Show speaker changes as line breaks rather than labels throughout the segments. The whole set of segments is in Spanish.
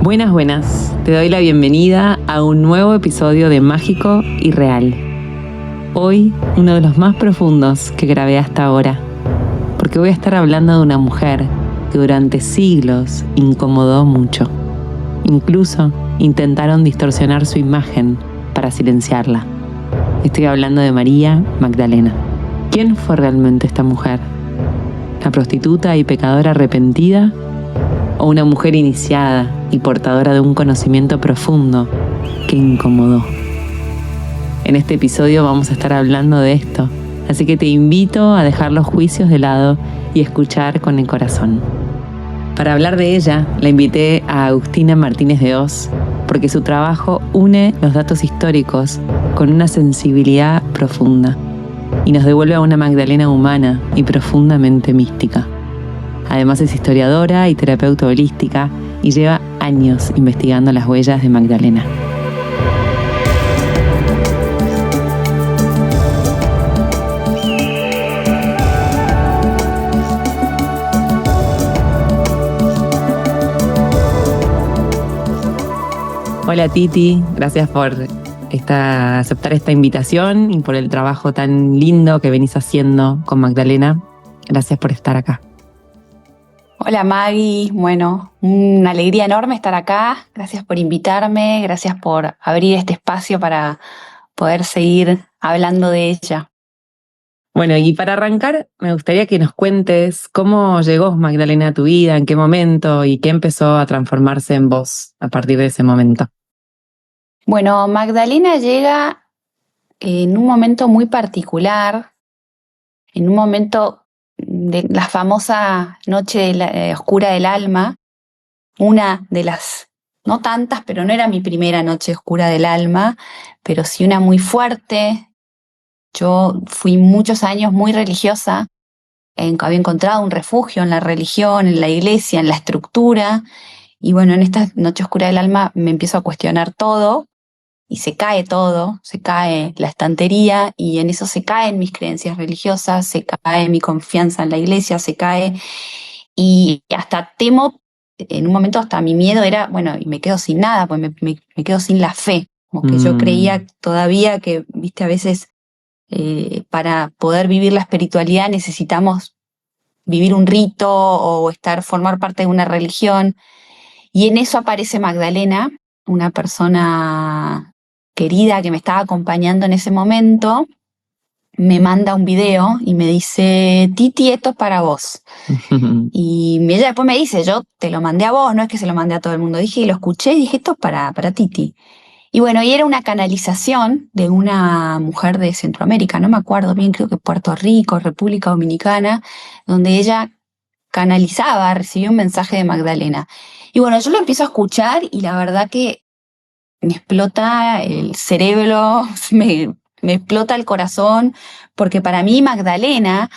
Buenas, buenas. Te doy la bienvenida a un nuevo episodio de Mágico y Real. Hoy, uno de los más profundos que grabé hasta ahora, porque voy a estar hablando de una mujer que durante siglos incomodó mucho. Incluso intentaron distorsionar su imagen para silenciarla. Estoy hablando de María Magdalena. ¿Quién fue realmente esta mujer? ¿La prostituta y pecadora arrepentida? ¿O una mujer iniciada y portadora de un conocimiento profundo que incomodó? En este episodio vamos a estar hablando de esto, así que te invito a dejar los juicios de lado y escuchar con el corazón. Para hablar de ella, la invité a Agustina Martínez de Hoz, porque su trabajo une los datos históricos con una sensibilidad profunda y nos devuelve a una Magdalena humana y profundamente mística. Además es historiadora y terapeuta holística y lleva años investigando las huellas de Magdalena. Hola Titi, gracias por aceptar esta invitación y por el trabajo tan lindo que venís haciendo con Magdalena. Gracias por estar acá.
Hola Maggie, bueno, una alegría enorme estar acá. Gracias por invitarme, gracias por abrir este espacio para poder seguir hablando de ella.
Bueno, y para arrancar, me gustaría que nos cuentes cómo llegó Magdalena a tu vida, en qué momento y qué empezó a transformarse en vos a partir de ese momento.
Bueno, Magdalena llega en un momento muy particular, en un momento de la famosa noche oscura del alma, una de las, no tantas, pero no era mi primera noche oscura del alma, pero sí una muy fuerte. Yo fui muchos años muy religiosa, había encontrado un refugio en la religión, en la iglesia, en la estructura, y bueno, en esta noche oscura del alma me empiezo a cuestionar todo, y se cae todo, se cae la estantería, y en eso se caen mis creencias religiosas, se cae mi confianza en la iglesia, se cae, y hasta temo, en un momento hasta mi miedo era, bueno, y me quedo sin nada, pues me quedo sin la fe, como que yo creía todavía que, viste, a veces para poder vivir la espiritualidad necesitamos vivir un rito o formar parte de una religión, y en eso aparece Magdalena, una persona querida que me estaba acompañando en ese momento, me manda un video y me dice: Titi, esto es para vos. Y ella después me dice: yo te lo mandé a vos, no es que se lo mandé a todo el mundo. Dije, y lo escuché y dije, esto es para Titi. Y bueno, y era una canalización de una mujer de Centroamérica, no me acuerdo bien, creo que Puerto Rico, República Dominicana, donde ella canalizaba, recibió un mensaje de Magdalena. Y bueno, yo lo empiezo a escuchar y la verdad que me explota el cerebro, me explota el corazón, porque para mí Magdalena,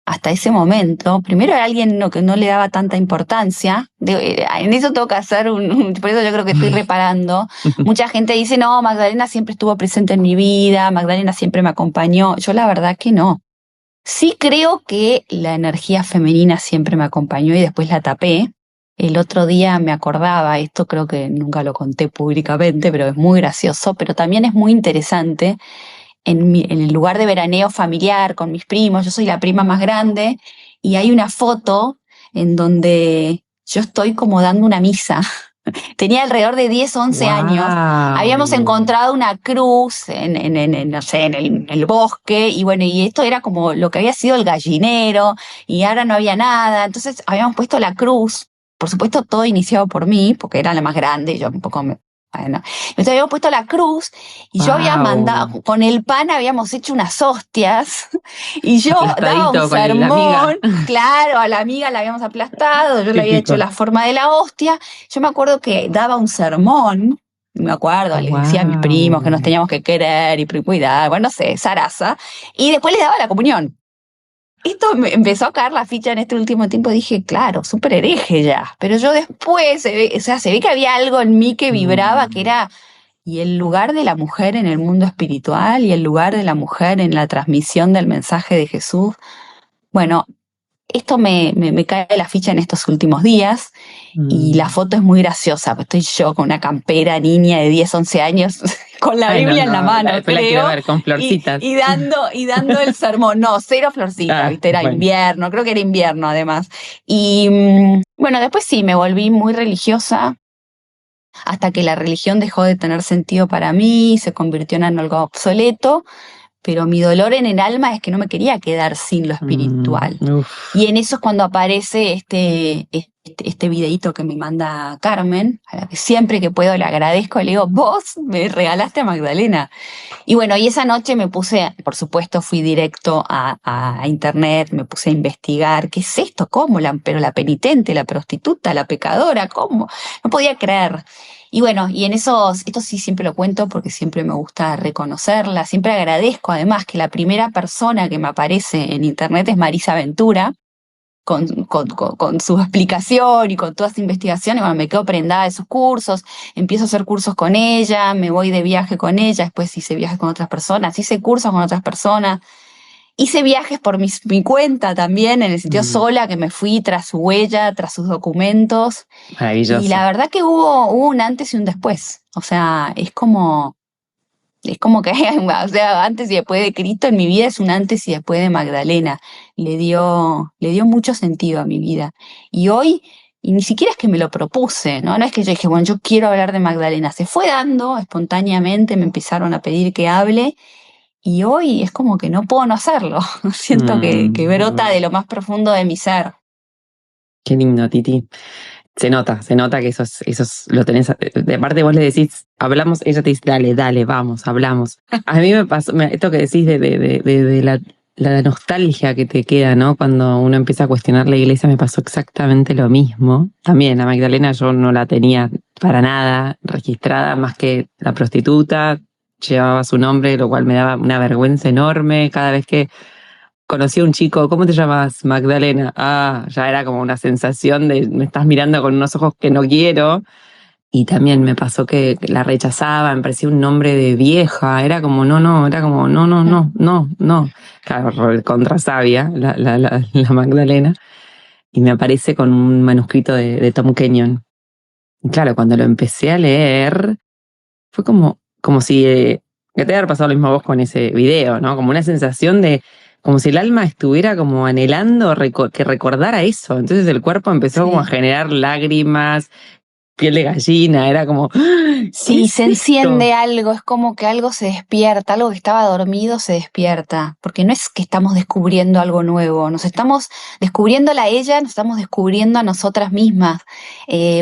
hasta ese momento, primero era alguien que no le daba tanta importancia. En eso tengo que hacer por eso yo creo que estoy reparando. Mucha gente dice, no, Magdalena siempre estuvo presente en mi vida, Magdalena siempre me acompañó. Yo la verdad que no. Sí creo que la energía femenina siempre me acompañó y después la tapé. El otro día me acordaba, esto creo que nunca lo conté públicamente, pero es muy gracioso, pero también es muy interesante. En el lugar de veraneo familiar con mis primos, yo soy la prima más grande, y hay una foto en donde yo estoy como dando una misa. Tenía alrededor de 10, 11 años. Habíamos encontrado una cruz no sé, en el bosque, y bueno, y esto era como lo que había sido el gallinero, y ahora no había nada. Entonces habíamos puesto la cruz, por supuesto todo iniciado por mí, porque era la más grande, y yo un poco bueno. Entonces habíamos puesto la cruz y yo había mandado, con el pan habíamos hecho unas hostias y yo daba un sermón, claro, a la amiga la habíamos aplastado, yo le había hecho la forma de la hostia. Yo me acuerdo que daba un sermón, me acuerdo, les decía a mis primos que nos teníamos que querer y cuidar, bueno, no sé, zaraza, y después les daba la comunión. Esto me empezó a caer la ficha en este último tiempo. Dije, claro, súper hereje ya. Pero yo después, se ve que había algo en mí que vibraba, que era, y el lugar de la mujer en el mundo espiritual, y el lugar de la mujer en la transmisión del mensaje de Jesús. Bueno, esto me cae la ficha en estos últimos días y la foto es muy graciosa. Estoy yo con una campera niña de 10, 11 años con la Biblia en la mano,
después la quiero
creo,
ver con florcitas.
y dando el sermón. No, cero florcita, ¿viste? Era invierno, creo que era invierno además. Y bueno, después sí, me volví muy religiosa hasta que la religión dejó de tener sentido para mí, se convirtió en algo obsoleto. Pero mi dolor en el alma es que no me quería quedar sin lo espiritual. Y en eso es cuando aparece este videíto que me manda Carmen, a la que siempre que puedo le agradezco, le digo, vos me regalaste a Magdalena. Y bueno, y esa noche me puse, por supuesto, fui directo a internet, me puse a investigar, ¿qué es esto? ¿Cómo? Pero la penitente, la prostituta, la pecadora, ¿cómo? No podía creer. Y bueno, y en esto sí siempre lo cuento porque siempre me gusta reconocerla, siempre agradezco además que la primera persona que me aparece en internet es Marisa Ventura, con su explicación y con toda esa investigación, y bueno, me quedo prendada de sus cursos, empiezo a hacer cursos con ella, me voy de viaje con ella, después hice viajes con otras personas, hice cursos con otras personas, hice viajes por mi cuenta también, en el sentido sola, que me fui tras su huella, tras sus documentos.
Maravilloso.
Y la verdad que hubo un antes y un después. O sea, es como que, o sea, antes y después de Cristo en mi vida es un antes y después de Magdalena. Le dio mucho sentido a mi vida. Y hoy, y ni siquiera es que me lo propuse, ¿no? No es que yo dije, bueno, yo quiero hablar de Magdalena. Se fue dando espontáneamente, me empezaron a pedir que hable. Y hoy es como que no puedo no hacerlo. Siento que brota de lo más profundo de mi ser.
Qué lindo, Titi. Se nota que eso lo tenés. De parte vos le decís, hablamos, ella te dice, dale, vamos, hablamos. A mí me pasó, esto que decís de la nostalgia que te queda, ¿no? Cuando uno empieza a cuestionar la iglesia, me pasó exactamente lo mismo. También a Magdalena yo no la tenía para nada registrada, más que la prostituta, llevaba su nombre, lo cual me daba una vergüenza enorme cada vez que conocí a un chico. ¿Cómo te llamas? Magdalena. Ah, ya era como una sensación de me estás mirando con unos ojos que no quiero. Y también me pasó que la rechazaba, me parecía un nombre de vieja, era como no. Claro, contra sabia, la Magdalena. Y me aparece con un manuscrito de Tom Kenyon. Y claro, cuando lo empecé a leer, fue como si que te haya pasado lo mismo a vos con ese video, ¿no? Como una sensación de, como si el alma estuviera como anhelando que recordara eso. Entonces el cuerpo empezó como a generar lágrimas, piel de gallina, era como,
sí, se enciende algo, es como que algo se despierta, algo que estaba dormido se despierta, porque no es que estamos descubriendo algo nuevo, nos estamos descubriéndola a ella, nos estamos descubriendo a nosotras mismas,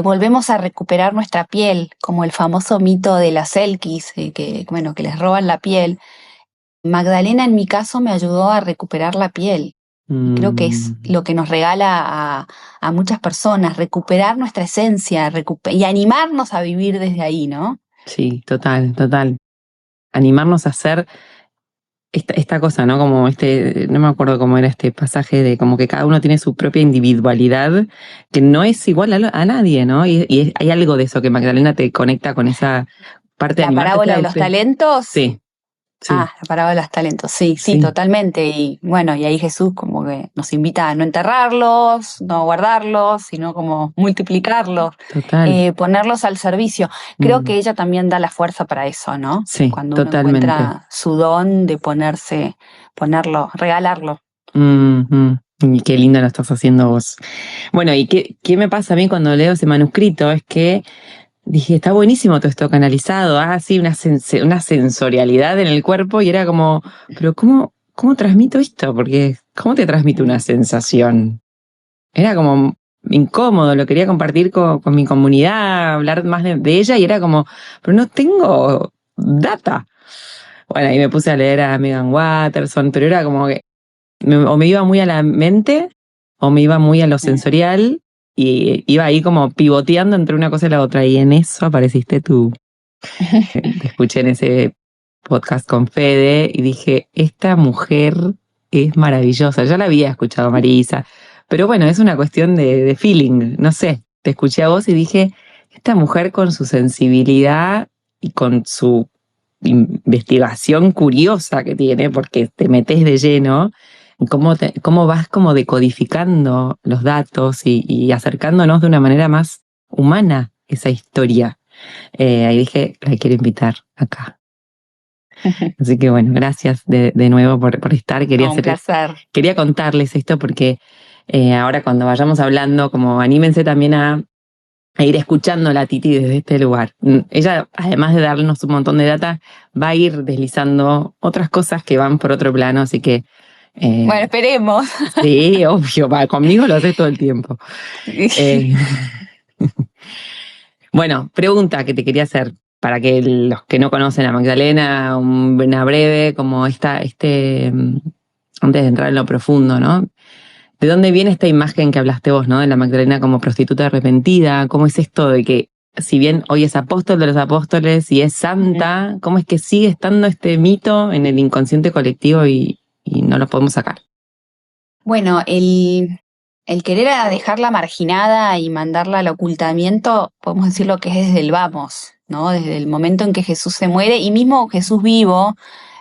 volvemos a recuperar nuestra piel, como el famoso mito de las Elquis, que les roban la piel. Magdalena en mi caso me ayudó a recuperar la piel. Y creo que es lo que nos regala a muchas personas, recuperar nuestra esencia y animarnos a vivir desde ahí, ¿no?
Sí, total. Animarnos a hacer esta cosa, ¿no? Como no me acuerdo cómo era este pasaje de como que cada uno tiene su propia individualidad, que no es igual a nadie, ¿no? Y hay algo de eso que Magdalena te conecta con esa parte de
la parábola de los talentos.
Sí. Sí.
La parábola de los talentos, sí, totalmente. Y bueno, y ahí Jesús como que nos invita a no enterrarlos, no guardarlos, sino como multiplicarlos, ponerlos al servicio. Creo que ella también da la fuerza para eso, ¿no?
Sí,
cuando uno encuentra su don de ponerlo, regalarlo.
Y qué lindo lo estás haciendo vos. Bueno, y qué me pasa a mí cuando leo ese manuscrito es que dije, está buenísimo todo esto canalizado, sí, una sensorialidad en el cuerpo, y era como, pero ¿cómo transmito esto? Porque, ¿cómo te transmite una sensación? Era como incómodo, lo quería compartir con mi comunidad, hablar más de ella, y era como, pero no tengo data. Bueno, y me puse a leer a Megan Watterson, pero era como que o me iba muy a la mente, o me iba muy a lo sensorial, y iba ahí como pivoteando entre una cosa y la otra, y en eso apareciste tú. Te escuché en ese podcast con Fede y dije, esta mujer es maravillosa. Ya la había escuchado a Marisa, pero bueno, es una cuestión de feeling, no sé. Te escuché a vos y dije, esta mujer con su sensibilidad y con su investigación curiosa que tiene, porque te metes de lleno, cómo vas como decodificando los datos y acercándonos de una manera más humana esa historia. Ahí dije, la quiero invitar acá. Así que bueno, gracias de nuevo por estar.
Un placer.
Quería contarles esto porque ahora cuando vayamos hablando, como anímense también a ir escuchando a la Titi desde este lugar. Ella, además de darnos un montón de data, va a ir deslizando otras cosas que van por otro plano, así que...
bueno, esperemos.
Sí, obvio, conmigo lo haces todo el tiempo. Bueno, pregunta que te quería hacer, para que los que no conocen a Magdalena, una breve, como antes de entrar en lo profundo, ¿no? ¿De dónde viene esta imagen que hablaste vos, ¿no? De la Magdalena como prostituta arrepentida. ¿Cómo es esto de que, si bien hoy es apóstol de los apóstoles y es santa, cómo es que sigue estando este mito en el inconsciente colectivo y no lo podemos sacar?
Bueno, el querer dejarla marginada y mandarla al ocultamiento, podemos decir lo que es desde el vamos, ¿no? Desde el momento en que Jesús se muere y mismo Jesús vivo,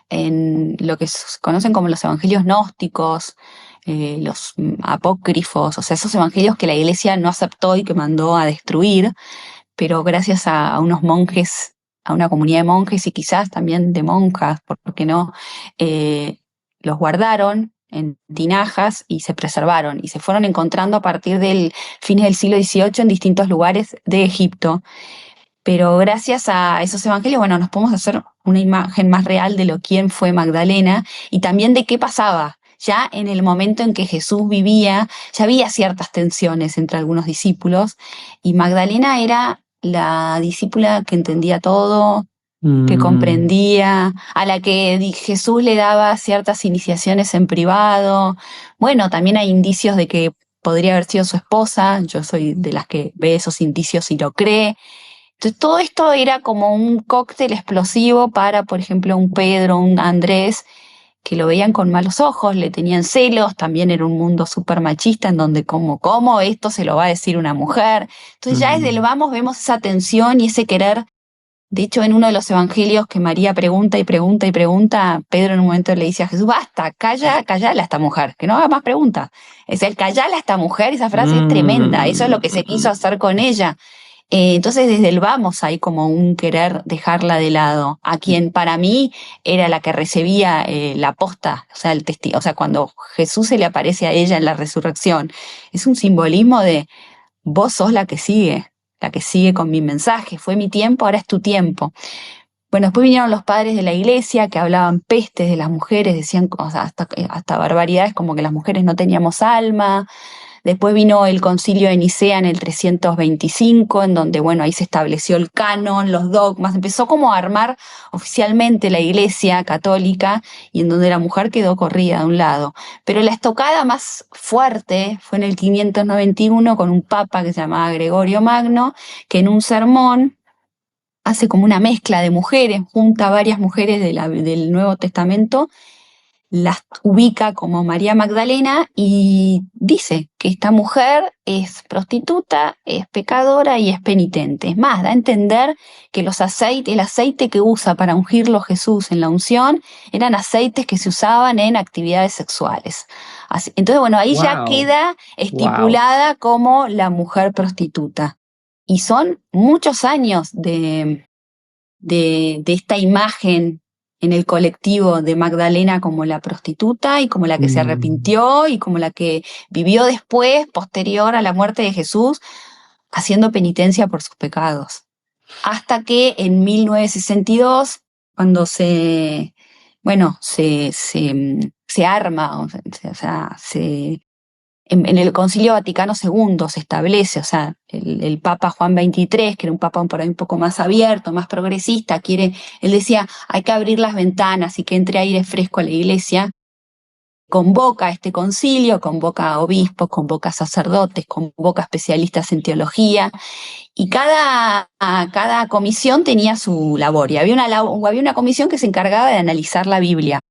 en lo que se conocen como los evangelios gnósticos, los apócrifos, o sea, esos evangelios que la iglesia no aceptó y que mandó a destruir, pero gracias a unos monjes, a una comunidad de monjes y quizás también de monjas, ¿por qué no? Los guardaron en tinajas y se preservaron y se fueron encontrando a partir del fines del siglo XVIII en distintos lugares de Egipto. Pero gracias a esos evangelios, bueno, nos podemos hacer una imagen más real de quién fue Magdalena y también de qué pasaba. Ya en el momento en que Jesús vivía, ya había ciertas tensiones entre algunos discípulos y Magdalena era la discípula que entendía todo, que comprendía, a la que Jesús le daba ciertas iniciaciones en privado. Bueno, también hay indicios de que podría haber sido su esposa, yo soy de las que ve esos indicios y lo cree. Entonces, todo esto era como un cóctel explosivo para, por ejemplo, un Pedro, un Andrés, que lo veían con malos ojos, le tenían celos, también era un mundo súper machista en donde ¿cómo esto se lo va a decir una mujer? Entonces ya desde el vamos vemos esa tensión y ese querer. De hecho, en uno de los evangelios que María pregunta y pregunta y pregunta, Pedro en un momento le dice a Jesús, basta, callala a esta mujer, que no haga más preguntas. Es el callala a esta mujer, esa frase es tremenda, eso es lo que se quiso hacer con ella. Entonces desde el vamos hay como un querer dejarla de lado, a quien para mí era la que recibía la posta, o sea, el testigo, o sea, cuando Jesús se le aparece a ella en la resurrección, es un simbolismo de vos sos la que sigue con mi mensaje, fue mi tiempo, ahora es tu tiempo. Bueno, después vinieron los padres de la iglesia que hablaban pestes de las mujeres, decían hasta barbaridades como que las mujeres no teníamos alma. Después vino el concilio de Nicea en el 325, en donde, bueno, ahí se estableció el canon, los dogmas, empezó como a armar oficialmente la iglesia católica y en donde la mujer quedó corrida de un lado. Pero la estocada más fuerte fue en el 591 con un papa que se llamaba Gregorio Magno, que en un sermón hace como una mezcla de mujeres, junta varias mujeres del Nuevo Testamento, las ubica como María Magdalena y dice que esta mujer es prostituta, es pecadora y es penitente. Es más, da a entender que el aceite que usa para ungirlo Jesús en la unción, eran aceites que se usaban en actividades sexuales. Entonces, bueno, ahí ya queda estipulada como la mujer prostituta. Y son muchos años de esta imagen en el colectivo de Magdalena como la prostituta y como la que se arrepintió y como la que vivió después, posterior a la muerte de Jesús, haciendo penitencia por sus pecados. Hasta que en 1962, cuando se arma, o sea, en el Concilio Vaticano II se establece, o sea, el Papa Juan XXIII, que era un papa por ahí un poco más abierto, más progresista, él decía, hay que abrir las ventanas y que entre aire fresco a la iglesia. Convoca a este concilio, convoca a obispos, convoca a sacerdotes, convoca a especialistas en teología, y cada comisión tenía su labor, y había una comisión que se encargaba de analizar la Biblia.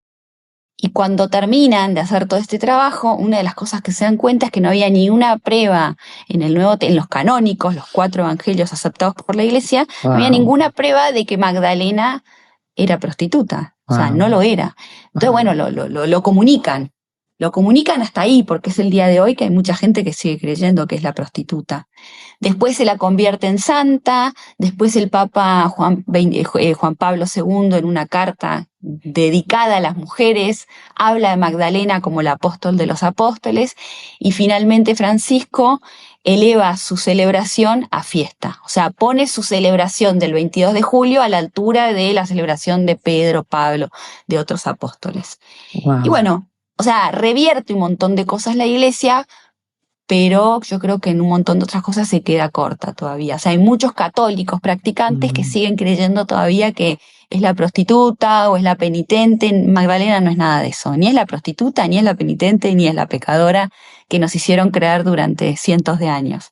Y cuando terminan de hacer todo este trabajo, una de las cosas que se dan cuenta es que no había ni una prueba en los canónicos, los 4 evangelios aceptados por la iglesia, no había ninguna prueba de que Magdalena era prostituta. O sea, no lo era. Entonces, bueno, lo comunican. lo comunican hasta ahí, porque es el día de hoy que hay mucha gente que sigue creyendo que es la prostituta. Después se la convierte en santa, después el Papa Juan Pablo II, en una carta dedicada a las mujeres, habla de Magdalena como la apóstol de los apóstoles, y finalmente Francisco eleva su celebración a fiesta, o sea, pone su celebración del 22 de julio a la altura de la celebración de Pedro, Pablo, de otros apóstoles.
Wow.
Y bueno, o sea, revierte un montón de cosas la Iglesia, pero yo creo que en un montón de otras cosas se queda corta todavía. O sea, hay muchos católicos practicantes que siguen creyendo todavía que es la prostituta o es la penitente. Magdalena no es nada de eso, ni es la prostituta, ni es la penitente, ni es la pecadora que nos hicieron creer durante cientos de años.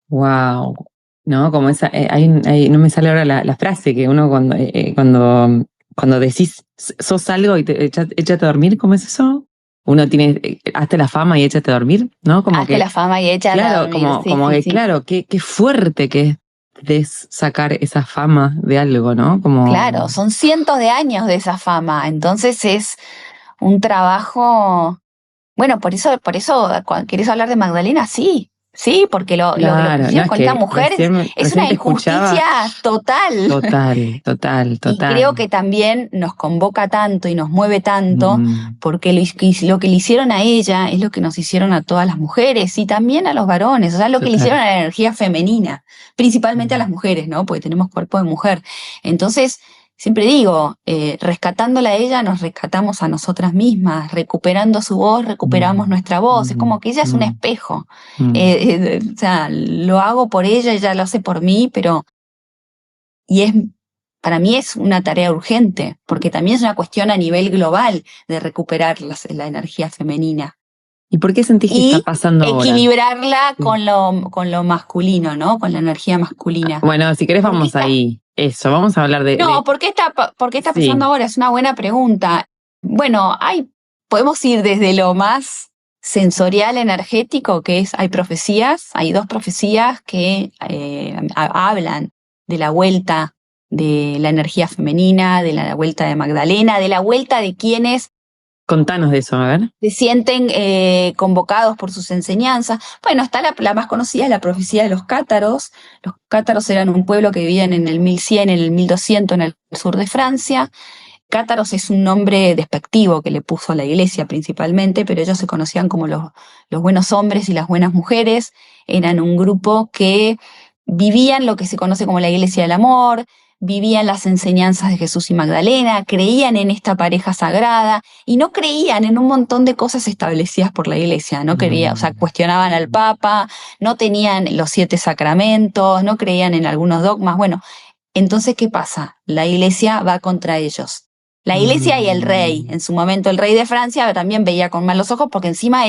Wow. No, como esa, no me sale ahora la frase que uno cuando decís sos algo y échate a dormir, ¿cómo es eso? Uno tiene, hazte la fama y échate a dormir, ¿no? Como
Hazte
que,
la fama y échate a dormir.
Como que, claro, qué fuerte que es sacar esa fama de algo, ¿no? Como...
Claro, son cientos de años de esa fama, entonces es un trabajo. Bueno, por eso, cuando querés hablar de Magdalena, sí, porque lo que
Claro,
hicieron
no,
con
es
esta
que
mujer es una
te escuchaba.
injusticia total.
Total.
Y creo que también nos convoca tanto y nos mueve tanto, porque lo que le hicieron a ella es lo que nos hicieron a todas las mujeres y también a los varones, o sea, lo que le hicieron a la energía femenina, principalmente a las mujeres, ¿no? Porque tenemos cuerpo de mujer. Entonces, siempre digo, rescatándola a ella, nos rescatamos a nosotras mismas, recuperando su voz, recuperamos nuestra voz. Es como que ella es un espejo. O sea, lo hago por ella lo hace por mí, para mí es una tarea urgente, porque también es una cuestión a nivel global de recuperar la energía femenina.
¿Y por qué sentís que está pasando ahora?
Equilibrarla con lo masculino, ¿no? Con la energía masculina.
Bueno, si querés vamos ahí. Eso, vamos a hablar de...
No, ¿por qué está pasando ahora? Es una buena pregunta. Bueno, podemos ir desde lo más sensorial, energético, que es, hay dos profecías que hablan de la vuelta de la energía femenina, de la vuelta de Magdalena, de la vuelta de quienes
Contanos de eso, a ver.
se sienten convocados por sus enseñanzas. Bueno, está la más conocida, la profecía de los cátaros. Los cátaros eran un pueblo que vivían en el 1100, en el 1200, en el sur de Francia. Cátaros es un nombre despectivo que le puso la Iglesia principalmente, pero ellos se conocían como los buenos hombres y las buenas mujeres. Eran un grupo que vivían lo que se conoce como la Iglesia del Amor, vivían las enseñanzas de Jesús y Magdalena, creían en esta pareja sagrada y no creían en un montón de cosas establecidas por la Iglesia. No creían, o sea, cuestionaban al Papa, no tenían los 7 sacramentos, no creían en algunos dogmas. Bueno, entonces, ¿qué pasa? La Iglesia va contra ellos. La Iglesia y el rey. En su momento el rey de Francia también veía con malos ojos porque encima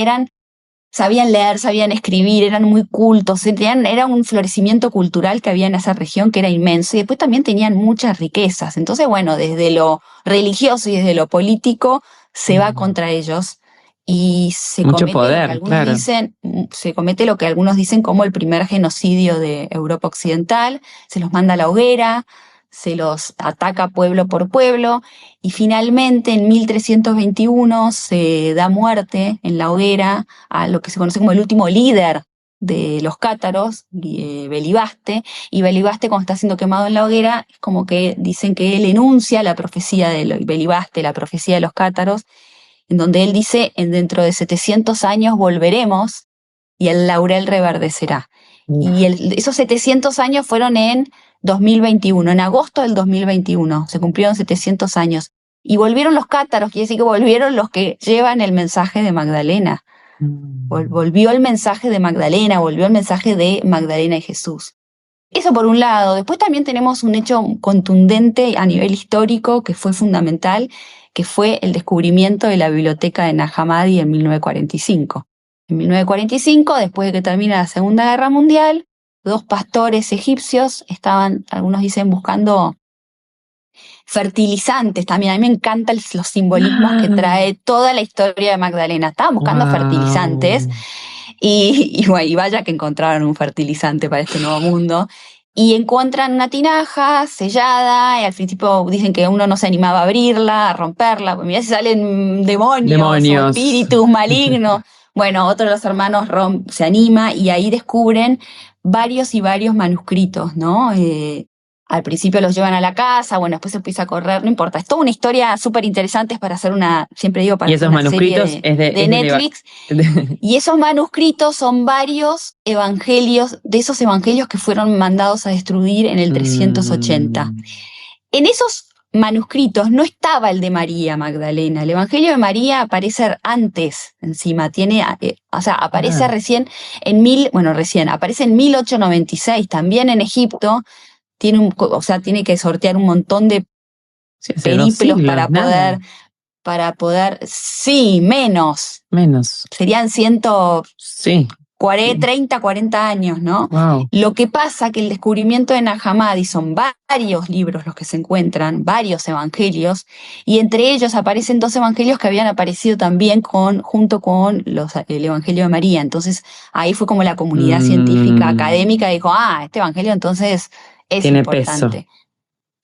sabían leer, sabían escribir, eran muy cultos, era un florecimiento cultural que había en esa región que era inmenso y después también tenían muchas riquezas. Entonces, bueno, desde lo religioso y desde lo político se va contra ellos y se comete lo que algunos dicen como el primer genocidio de Europa Occidental, se los manda a la hoguera, se los ataca pueblo por pueblo y finalmente en 1321 se da muerte en la hoguera a lo que se conoce como el último líder de los cátaros, Belibaste, y Belibaste cuando está siendo quemado en la hoguera es como que dicen que él enuncia la profecía de Belibaste, la profecía de los cátaros, en donde él dice, dentro de 700 años volveremos y el laurel reverdecerá. Y esos 700 años fueron en 2021, en agosto del 2021, se cumplieron 700 años. Y volvieron los cátaros, quiere decir que volvieron los que llevan el mensaje de Magdalena. Volvió el mensaje de Magdalena, volvió el mensaje de Magdalena y Jesús. Eso por un lado. Después también tenemos un hecho contundente a nivel histórico que fue fundamental, que fue el descubrimiento de la biblioteca de Nag Hammadi en 1945. En 1945, después de que termina la Segunda Guerra Mundial, 2 pastores egipcios estaban, algunos dicen, buscando fertilizantes también. A mí me encantan los simbolismos que trae toda la historia de Magdalena. Estaban buscando fertilizantes y vaya que encontraron un fertilizante para este nuevo mundo. y encuentran una tinaja sellada, y al principio dicen que uno no se animaba a abrirla, a romperla, pues mirá si salen demonios. O espíritus malignos. Bueno, otro de los hermanos se anima y ahí descubren varios y varios manuscritos, ¿no? Al principio los llevan a la casa, bueno, después se empieza a correr, no importa. Es toda una historia súper interesante para hacer siempre digo, para hacer una serie de Netflix. Y esos manuscritos son varios evangelios, de esos evangelios que fueron mandados a destruir en el 380. En esos manuscritos no estaba el de María Magdalena. El Evangelio de María aparece antes, encima, aparece recién aparece en 1896, también en Egipto. Tiene que sortear un montón de periplos para poder, sí, menos. Serían 30, 40 años, ¿no?
Wow.
Lo que pasa que el descubrimiento de Nag Hammadi son varios libros los que se encuentran, varios evangelios, y entre ellos aparecen 2 evangelios que habían aparecido también junto con el Evangelio de María. Entonces ahí fue como la comunidad científica, académica, dijo, este evangelio entonces es
tiene
importante.
Peso.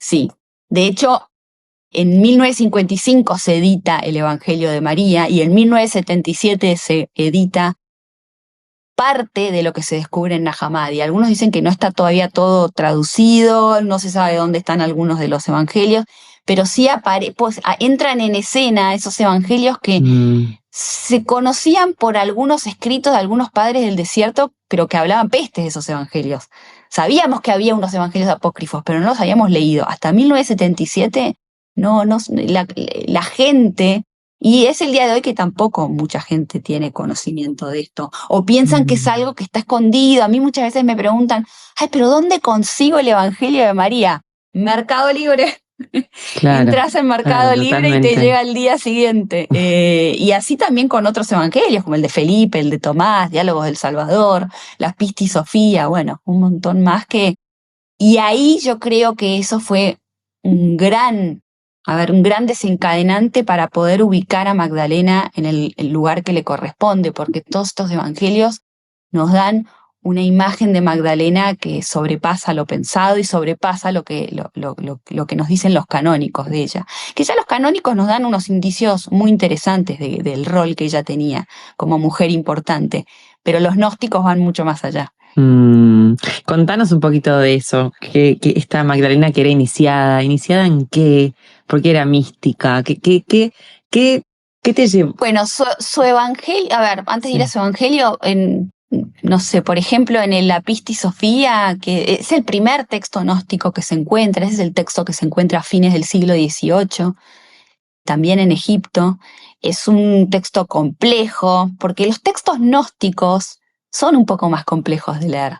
Sí. De hecho, en 1955 se edita el Evangelio de María y en 1977 se edita parte de lo que se descubre en Nag Hammadi. Algunos dicen que no está todavía todo traducido, no se sabe dónde están algunos de los evangelios, pero sí entran en escena esos evangelios que se conocían por algunos escritos de algunos padres del desierto, pero que hablaban pestes de esos evangelios. Sabíamos que había unos evangelios apócrifos, pero no los habíamos leído. Hasta 1977 la gente, y es el día de hoy que tampoco mucha gente tiene conocimiento de esto, o piensan que es algo que está escondido. A mí muchas veces me preguntan, pero ¿dónde consigo el Evangelio de María? Mercado Libre. Claro, entras en Mercado Libre totalmente. Y te llega al día siguiente. Y así también con otros evangelios, como el de Felipe, el de Tomás, Diálogos del Salvador, las Pistis Sofía, bueno, un montón más Y ahí yo creo que eso fue un gran desencadenante para poder ubicar a Magdalena en el lugar que le corresponde, porque todos estos evangelios nos dan una imagen de Magdalena que sobrepasa lo pensado y sobrepasa lo que nos dicen los canónicos de ella. Que ya los canónicos nos dan unos indicios muy interesantes del rol que ella tenía como mujer importante, pero los gnósticos van mucho más allá.
Contanos un poquito de eso, que esta Magdalena que era ¿iniciada en qué? ¿Por qué era mística? ¿Qué te llevó?
Bueno, su evangelio, antes de ir a su evangelio, no sé, por ejemplo, en el Pistis Sofía, que es el primer texto gnóstico que se encuentra, ese es el texto que se encuentra a fines del siglo XVIII, también en Egipto. Es un texto complejo, porque los textos gnósticos son un poco más complejos de leer,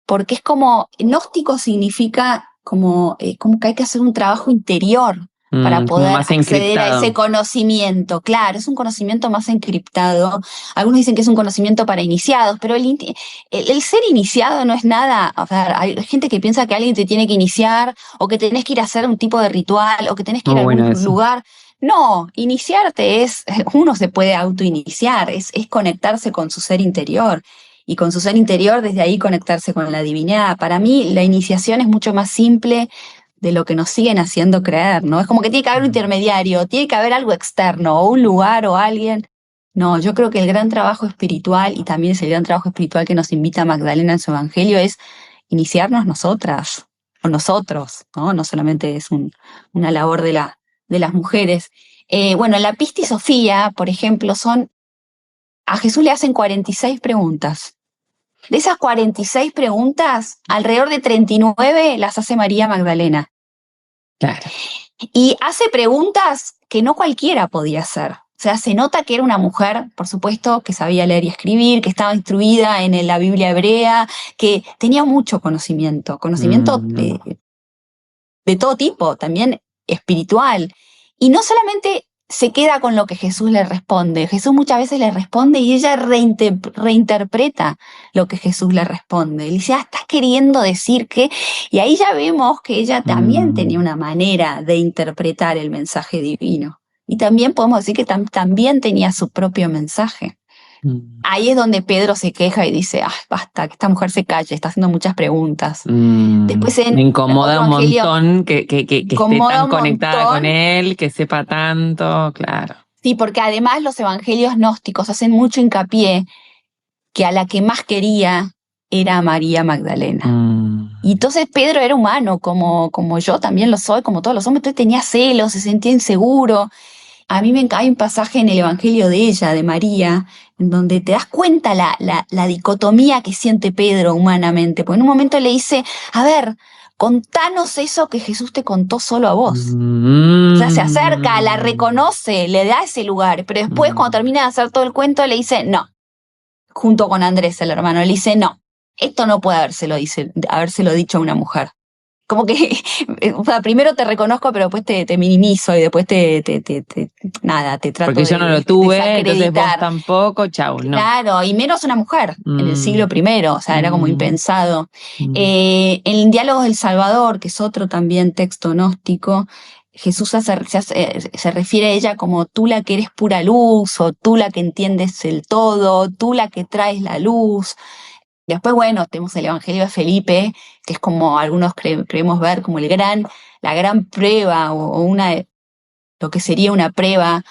porque es como, gnóstico significa como que hay que hacer un trabajo interior para poder acceder a ese conocimiento. Claro, es un conocimiento más encriptado. Algunos dicen que es un conocimiento para iniciados, pero el ser iniciado no es nada. Hay gente que piensa que alguien te tiene que iniciar, o que tenés que ir a hacer un tipo de ritual, o que tenés que ir a algún lugar. No, iniciarte uno se puede autoiniciar, es conectarse con su ser interior. Y con su ser interior, desde ahí conectarse con la divinidad. Para mí, la iniciación es mucho más simple de lo que nos siguen haciendo creer, ¿no? Es como que tiene que haber un intermediario, tiene que haber algo externo, o un lugar, o alguien. No, yo creo que el gran trabajo espiritual, y también es el gran trabajo espiritual que nos invita Magdalena en su evangelio, es iniciarnos nosotras, o nosotros, ¿no? No solamente es una labor de las mujeres. Bueno, en la Pistis Sofía, por ejemplo, a Jesús le hacen 46 preguntas. De esas 46 preguntas, alrededor de 39 las hace María Magdalena.
Claro.
Y hace preguntas que no cualquiera podía hacer. O sea, se nota que era una mujer, por supuesto, que sabía leer y escribir, que estaba instruida en la Biblia hebrea, que tenía mucho conocimiento de todo tipo, también espiritual. Y no solamente se queda con lo que Jesús le responde. Jesús muchas veces le responde y ella reinterpreta lo que Jesús le responde. Le dice, estás queriendo decir que... Y ahí ya vemos que ella también tenía una manera de interpretar el mensaje divino. Y también podemos decir que también tenía su propio mensaje. Ahí es donde Pedro se queja y dice, ah, basta, que esta mujer se calle, está haciendo muchas preguntas. Después
Me incomoda
otro
un
evangelio,
montón que esté
incomoda
tan
un
conectada con
montón.
él, que sepa tanto, claro.
Sí, porque además los evangelios gnósticos hacen mucho hincapié que a la que más quería era a María Magdalena. Y entonces Pedro era humano, como yo también lo soy, como todos los hombres, entonces tenía celos, se sentía inseguro. A mí hay un pasaje en el Evangelio de ella, de María, en donde te das cuenta la dicotomía que siente Pedro humanamente. Porque en un momento le dice, a ver, contanos eso que Jesús te contó solo a vos. O sea, se acerca, la reconoce, le da ese lugar, pero después cuando termina de hacer todo el cuento le dice, no, junto con Andrés, el hermano, le dice, no, esto no puede habérselo dicho a una mujer. Como que, o sea, primero te reconozco, pero después te minimizo y después nada, te trato
porque yo no lo
de
tuve, entonces vos
desacreditar.
tampoco, chau, no.
Claro, y menos una mujer en el siglo I, o sea, era como impensado. En Diálogos del Salvador, que es otro también texto gnóstico, Jesús se refiere a ella como tú la que eres pura luz, o tú la que entiendes el todo, tú la que traes la luz. Después, bueno, tenemos el Evangelio de Felipe, que es como algunos creemos ver como la gran prueba o lo que sería una prueba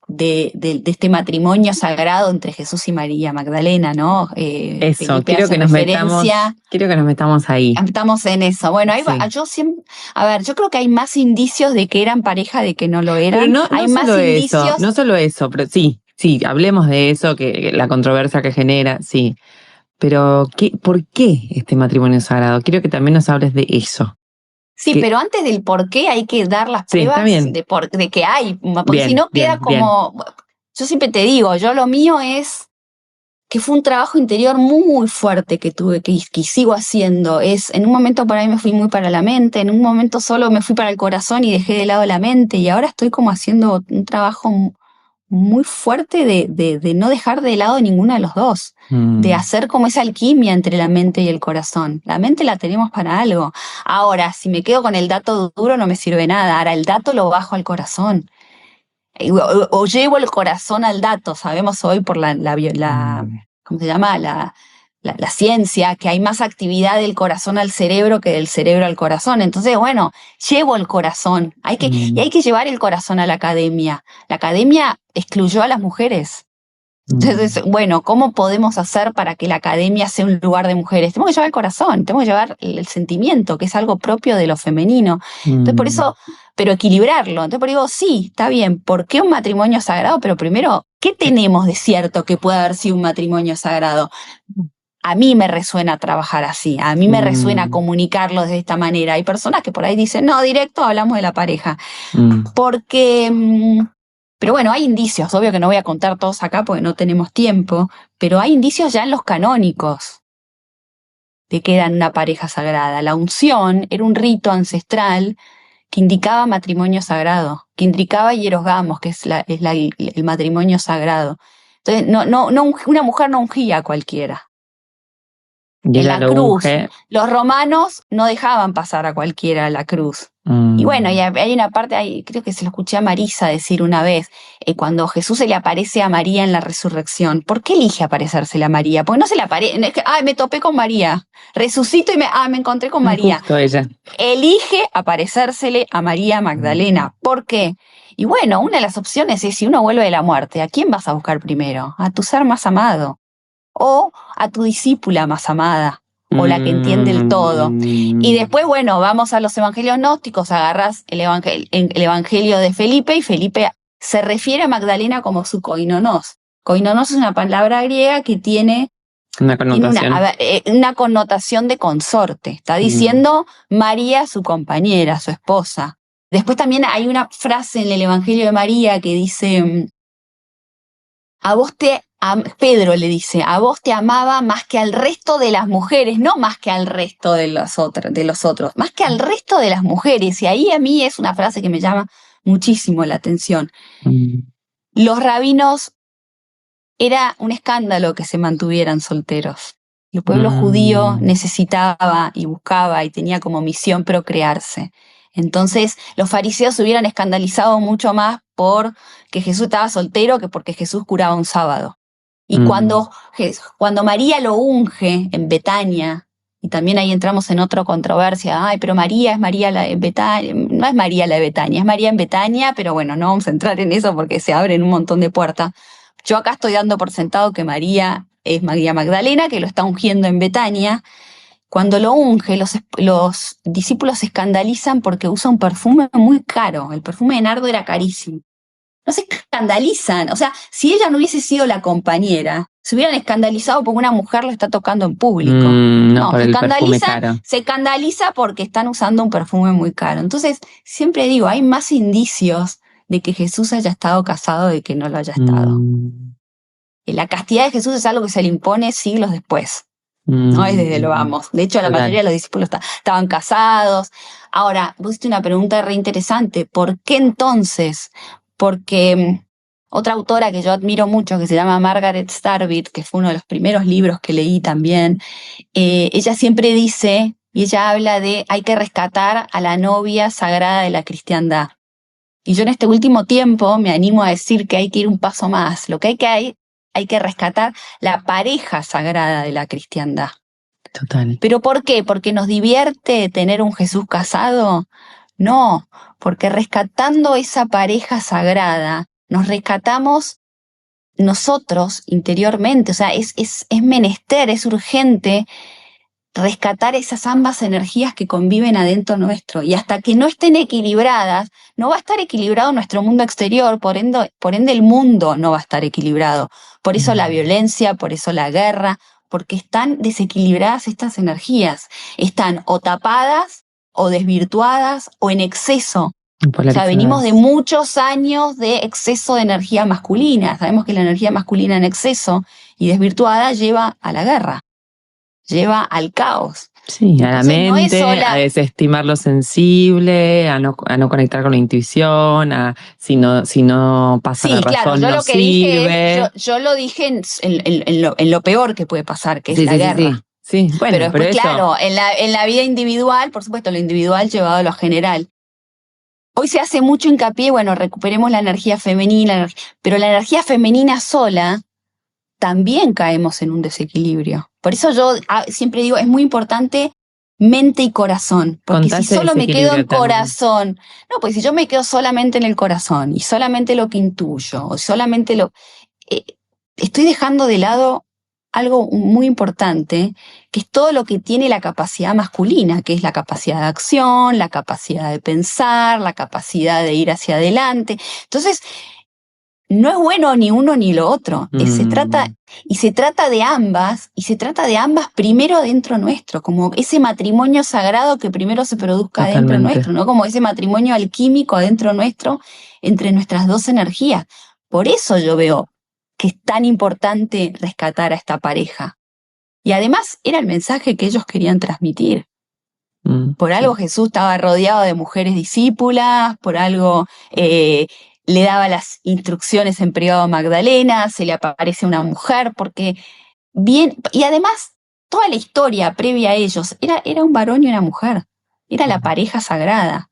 de este matrimonio sagrado entre Jesús y María Magdalena, ¿no?
Eso,
Felipe hace referencia.
quiero que nos metamos ahí.
Estamos en eso. Bueno,
Sí.
yo creo que hay más indicios de que eran pareja de que no lo eran.
Pero no
hay
solo
más indicios.
Eso, no solo eso, pero sí, hablemos de eso, que la controversia que genera, sí. Pero, ¿por qué este matrimonio sagrado? Quiero que también nos hables de eso.
Sí, pero antes del por qué hay que dar las
Sí,
pruebas de que hay, porque si no queda como. Yo siempre te digo, lo mío es que fue un trabajo interior muy fuerte que tuve, que sigo haciendo. En un momento por ahí me fui muy para la mente, en un momento solo me fui para el corazón y dejé de lado la mente, y ahora estoy como haciendo un trabajo muy fuerte de no dejar de lado ninguno de los dos, de hacer como esa alquimia entre la mente y el corazón. La mente la tenemos para algo. Ahora, si me quedo con el dato duro no me sirve nada, ahora el dato lo bajo al corazón. O llevo el corazón al dato. Sabemos hoy por ¿cómo se llama? La ciencia, que hay más actividad del corazón al cerebro que del cerebro al corazón. Entonces, bueno, llevo el corazón. Y hay que llevar el corazón a la academia. La academia excluyó a las mujeres. Entonces, bueno, ¿cómo podemos hacer para que la academia sea un lugar de mujeres? Tenemos que llevar el corazón, tenemos que llevar el sentimiento, que es algo propio de lo femenino. Entonces, por eso, pero equilibrarlo. Entonces, por eso digo, sí, está bien, ¿por qué un matrimonio sagrado? Pero primero, ¿qué tenemos de cierto que puede haber sido un matrimonio sagrado? A mí me resuena trabajar así, a mí me resuena comunicarlo de esta manera. Hay personas que por ahí dicen, no, directo hablamos de la pareja. Porque... Pero bueno, hay indicios, obvio que no voy a contar todos acá porque no tenemos tiempo, pero hay indicios ya en los canónicos de que eran una pareja sagrada. La unción era un rito ancestral que indicaba matrimonio sagrado, que indicaba hierosgamos, que es el matrimonio sagrado. Entonces, una mujer no ungía a cualquiera. En la cruz, los romanos no dejaban pasar a cualquiera a la cruz. Y bueno, y hay una parte, creo que se lo escuché a Marisa decir una vez, cuando Jesús se le aparece a María en la resurrección, ¿por qué elige aparecérsele a María? Porque no se le aparece, no es que, me topé con María, resucito y me encontré con María.
Justo ella.
Elige aparecérsele a María Magdalena. ¿Por qué? Y bueno, una de las opciones es, si uno vuelve de la muerte, ¿a quién vas a buscar primero? A tu ser más amado. O a tu discípula más amada, o la que entiende el todo. Y después, bueno, vamos a los evangelios gnósticos, agarras el evangelio de Felipe, y Felipe se refiere a Magdalena como su koinonos. Koinonos es una palabra griega que tiene una connotación de consorte. Está diciendo María, su compañera, su esposa. Después también hay una frase en el evangelio de María que dice, Pedro le dice, a vos te amaba más que al resto de las mujeres, no más que al resto de los otros, más que al resto de las mujeres. Y ahí a mí es una frase que me llama muchísimo la atención. Los rabinos, era un escándalo que se mantuvieran solteros. El pueblo judío necesitaba y buscaba y tenía como misión procrearse. Entonces, los fariseos se hubieran escandalizado mucho más por que Jesús estaba soltero que porque Jesús curaba un sábado. Y cuando María lo unge en Betania, y también ahí entramos en otra controversia, ay, pero María es María la de Betania, no es María la de Betania, es María en Betania, pero bueno, no vamos a entrar en eso porque se abren un montón de puertas. Yo acá estoy dando por sentado que María es María Magdalena, que lo está ungiendo en Betania. Cuando lo unge, los discípulos se escandalizan porque usa un perfume muy caro. El perfume de nardo era carísimo. No se escandalizan. O sea, si ella no hubiese sido la compañera, se hubieran escandalizado porque una mujer lo está tocando en público.
No, por el perfume caro.
Se escandaliza porque están usando un perfume muy caro. Entonces, siempre digo, hay más indicios de que Jesús haya estado casado de que no lo haya estado. La castidad de Jesús es algo que se le impone siglos después. No es desde lo vamos. De hecho, la mayoría de los discípulos estaban casados. Ahora, vos hiciste una pregunta re interesante. ¿Por qué entonces? Porque otra autora que yo admiro mucho, que se llama Margaret Starbitt, que fue uno de los primeros libros que leí también, ella siempre dice, y ella habla de hay que rescatar a la novia sagrada de la cristiandad. Y yo en este último tiempo me animo a decir que hay que ir un paso más. Lo que hay que rescatar la pareja sagrada de la cristiandad.
Total.
¿Pero por qué? ¿Porque nos divierte tener un Jesús casado? No, porque rescatando esa pareja sagrada, nos rescatamos nosotros interiormente. O sea, es menester, es urgente rescatar esas ambas energías que conviven adentro nuestro. Y hasta que no estén equilibradas, no va a estar equilibrado nuestro mundo exterior, por ende el mundo no va a estar equilibrado. Por eso la violencia, por eso la guerra, porque están desequilibradas estas energías. Están o tapadas, o desvirtuadas, o en exceso. O sea, venimos de muchos años de exceso de energía masculina. Sabemos que la energía masculina en exceso y desvirtuada lleva a la guerra, lleva al caos.
Sí, entonces, a la mente, a desestimar lo sensible, a no conectar con la intuición, si no pasa la razón,
claro, yo
no
lo que
sirve.
Yo lo dije en lo peor que puede pasar, que es la guerra.
Sí, bueno,
pero después,
eso...
claro, en la vida individual, por supuesto, lo individual llevado a lo general. Hoy se hace mucho hincapié, bueno, recuperemos la energía femenina, pero la energía femenina sola también caemos en un desequilibrio. Por eso yo siempre digo, es muy importante mente y corazón, porque si solo me quedo en corazón, no, pues si yo me quedo solamente en el corazón y solamente lo que intuyo, o solamente estoy dejando de lado algo muy importante, que es todo lo que tiene la capacidad masculina, que es la capacidad de acción, la capacidad de pensar, la capacidad de ir hacia adelante. Entonces, no es bueno ni uno ni lo otro. Se trata de ambas primero dentro nuestro, como ese matrimonio sagrado que primero se produzca dentro nuestro, ¿no? Como ese matrimonio alquímico adentro nuestro, entre nuestras dos energías. Por eso yo veo que es tan importante rescatar a esta pareja. Y además era el mensaje que ellos querían transmitir. Por algo Jesús estaba rodeado de mujeres discípulas, por algo le daba las instrucciones en privado a Magdalena, se le aparece una mujer, porque bien, y además toda la historia previa a ellos era un varón y una mujer, era la pareja sagrada.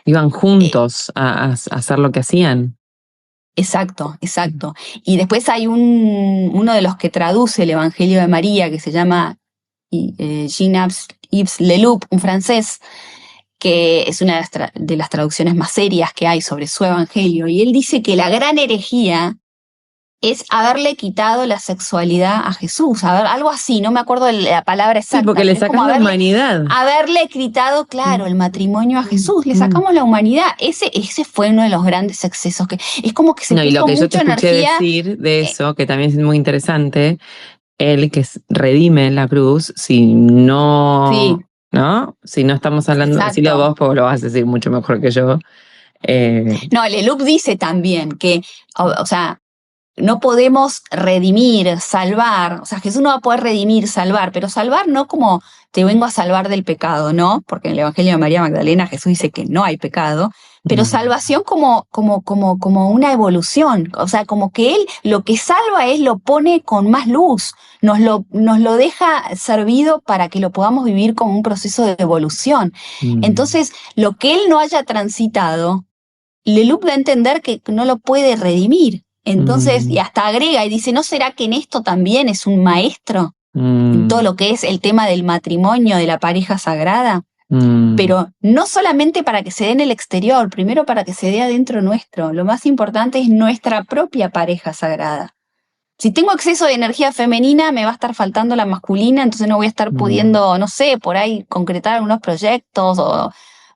Iban juntos a hacer lo que hacían.
Exacto. Y después hay uno de los que traduce el Evangelio de María, que se llama Jean-Yves Leloup, un francés, que es una de las traducciones más serias que hay sobre su evangelio, y él dice que la gran herejía es haberle quitado la sexualidad a Jesús, algo así, no me acuerdo de la palabra exacta.
Sí, porque le sacamos la humanidad.
Haberle quitado, claro, el matrimonio a Jesús, le sacamos la humanidad. Ese fue uno de los grandes excesos, que es como que se puso
y lo que yo te escuché
energía,
decir de eso, que también es muy interesante, él que redime la cruz, si no...
Sí.
¿No? Si no estamos hablando, decilo vos, porque lo vas a decir mucho mejor que yo.
No, Leloup dice también que, o sea, no podemos redimir, salvar, o sea, Jesús no va a poder redimir, salvar, pero salvar no como te vengo a salvar del pecado, ¿no? Porque en el Evangelio de María Magdalena Jesús dice que no hay pecado, pero salvación como una evolución, o sea, como que Él lo que salva es lo pone con más luz, nos lo deja servido para que lo podamos vivir como un proceso de evolución. Entonces, lo que Él no haya transitado, Leloup da a entender que no lo puede redimir. Entonces, y hasta agrega y dice, ¿no será que en esto también es un maestro? En todo lo que es el tema del matrimonio, de la pareja sagrada. Pero no solamente para que se dé en el exterior, primero para que se dé adentro nuestro. Lo más importante es nuestra propia pareja sagrada. Si tengo exceso de energía femenina, me va a estar faltando la masculina, entonces no voy a estar pudiendo, no sé, por ahí concretar algunos proyectos